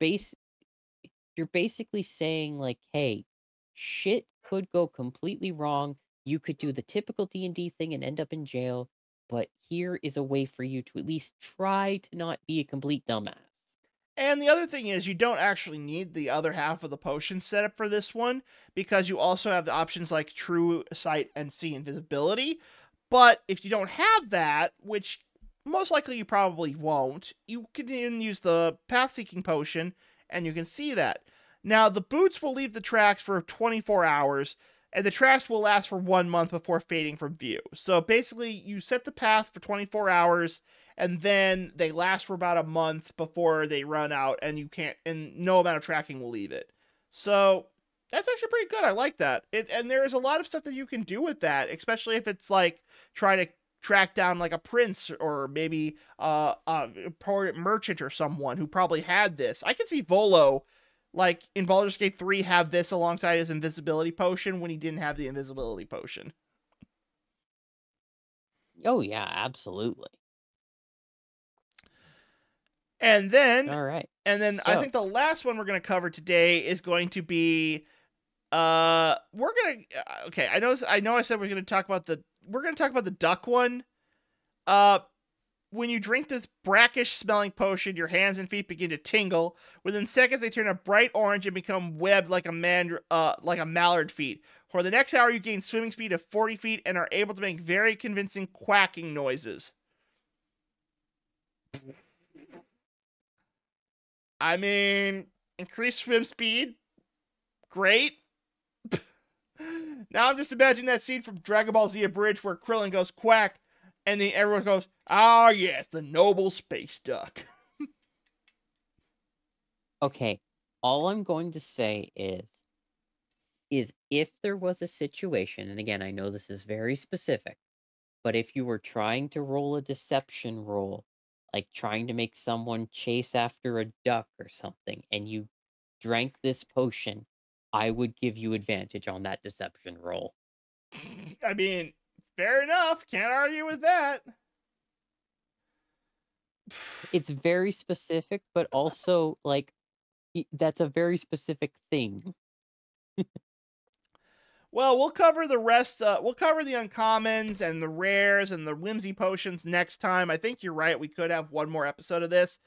basically saying, like, hey, shit could go completely wrong. You could do the typical D&D thing and end up in jail, but here is a way for you to at least try to not be a complete dumbass. And the other thing is, you don't actually need the other half of the potion setup for this one, because you also have the options like True Sight and See Invisibility. But if you don't have that, which most likely you probably won't, you can even use the Path Seeking Potion, and you can see that. Now, the boots will leave the tracks for 24 hours, and the tracks will last for 1 month before fading from view. So basically, you set the path for 24 hours, and then they last for about a month before they run out, and no amount of tracking will leave it. So that's actually pretty good. I like that. And there's a lot of stuff that you can do with that, especially if it's like trying to track down like a prince or maybe a merchant or someone who probably had this. I can see Volo, like in Baldur's Gate 3, have this alongside his invisibility potion when he didn't have the invisibility potion. Oh yeah, absolutely. And then, all right. I think the last one we're going to cover today is going to be, okay, I know I said we're going to talk about the duck one. When you drink this brackish smelling potion, your hands and feet begin to tingle. Within seconds, they turn a bright orange and become webbed like a mallard feet. For the next hour, you gain swimming speed of 40 feet and are able to make very convincing quacking noises. I mean, increased swim speed, great. Now I'm just imagining that scene from Dragon Ball Z Abridged where Krillin goes quack, And then everyone goes, "Ah, yes, the noble space duck." Okay, all I'm going to say is if there was a situation, and again, I know this is very specific, but if you were trying to roll a deception roll, like trying to make someone chase after a duck or something, and you drank this potion, I would give you advantage on that deception roll. I mean, fair enough. Can't argue with that. It's very specific, but also like that's a very specific thing. Well, we'll cover the rest. We'll cover the uncommons and the rares and the whimsy potions next time. I think you're right. We could have one more episode of this,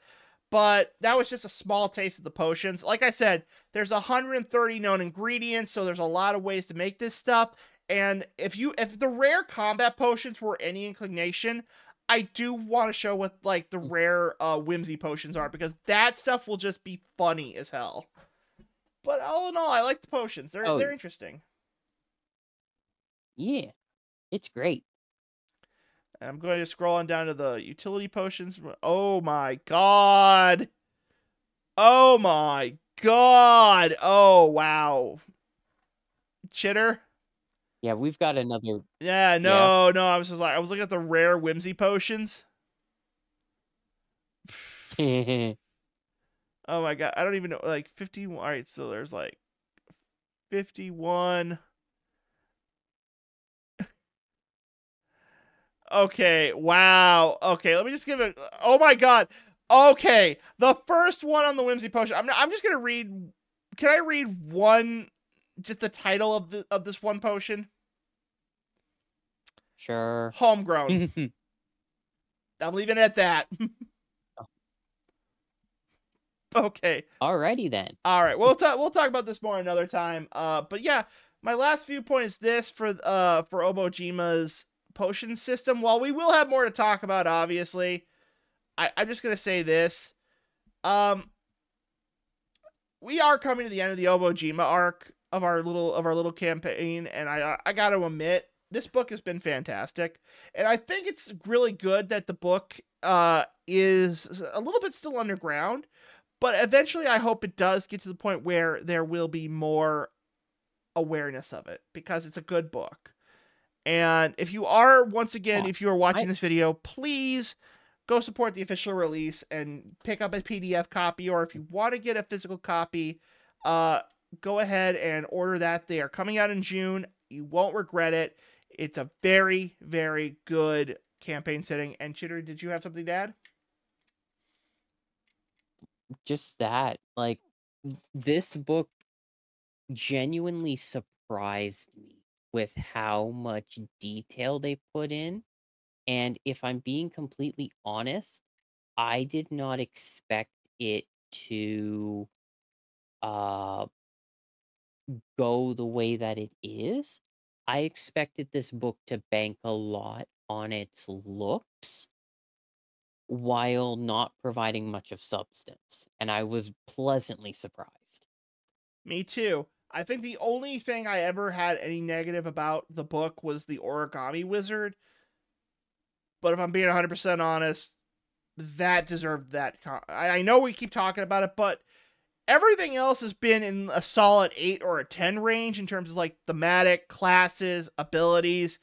but that was just a small taste of the potions. Like I said, there's 130 known ingredients, so there's a lot of ways to make this stuff. And if the rare combat potions were any inclination, I do want to show what like the rare whimsy potions are, because that stuff will just be funny as hell. But all in all, I like the potions. They're interesting. Yeah, it's great. And I'm going to scroll on down to the utility potions. Oh my god. Oh my god. Oh wow. Chitter? Yeah, we've got another. Yeah, no. I was looking at the rare whimsy potions. Oh my god. I don't even know, like 51. All right, so there's like 51. Okay, wow. Okay, let me just give it. Oh my god. Okay, the first one on the whimsy potion. I'm just gonna read. Can I read one? Just the title of this one potion. Sure. Homegrown. I'm leaving it at that. Okay. Alrighty then. All right. We'll talk about this more another time. But yeah, my last viewpoint is this for Obojima's potion system. While we will have more to talk about, obviously, I'm just gonna say this. We are coming to the end of the Obojima arc of our little campaign, and I got to admit, this book has been fantastic, and I think it's really good that the book is a little bit still underground, but eventually I hope it does get to the point where there will be more awareness of it, because it's a good book. And if you are, once again, if you are watching this video, please go support the official release and pick up a PDF copy, or if you want to get a physical copy, go ahead and order that. They are coming out in June. You won't regret it. It's a very, very good campaign setting. And Chitter, did you have something to add? Just that, like, this book genuinely surprised me with how much detail they put in. And if I'm being completely honest, I did not expect it to go the way that it is. I expected this book to bank a lot on its looks while not providing much of substance, and I was pleasantly surprised. Me too. I think the only thing I ever had any negative about the book was the origami wizard. But if I'm being 100% honest, that deserved that. I know we keep talking about it, but everything else has been in a solid 8 or a 10 range in terms of like thematic, classes, abilities.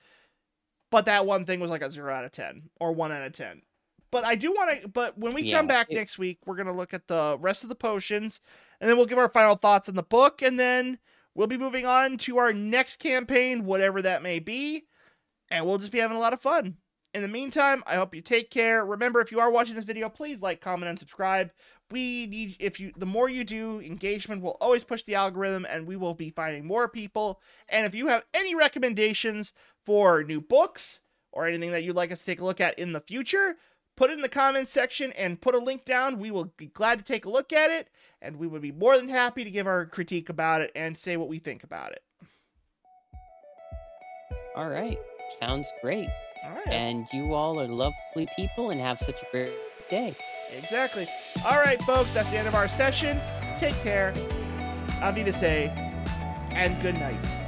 But that one thing was like a 0 out of 10 or 1 out of 10. But I do want to, but when we come back next week, we're going to look at the rest of the potions, and then we'll give our final thoughts on the book, and then we'll be moving on to our next campaign, whatever that may be, and we'll just be having a lot of fun. In the meantime, I hope you take care. Remember, if you are watching this video, please like, comment, and subscribe. We need, the more you do, engagement will always push the algorithm, and we will be finding more people. And if you have any recommendations for new books or anything that you'd like us to take a look at in the future, put it in the comments section and put a link down. We will be glad to take a look at it, and we would be more than happy to give our critique about it and say what we think about it. All right. Sounds great. All right. And you all are lovely people and have such a great day. Exactly. All right, folks, that's the end of our session. Take care. Auf Wiedersehen, and good night.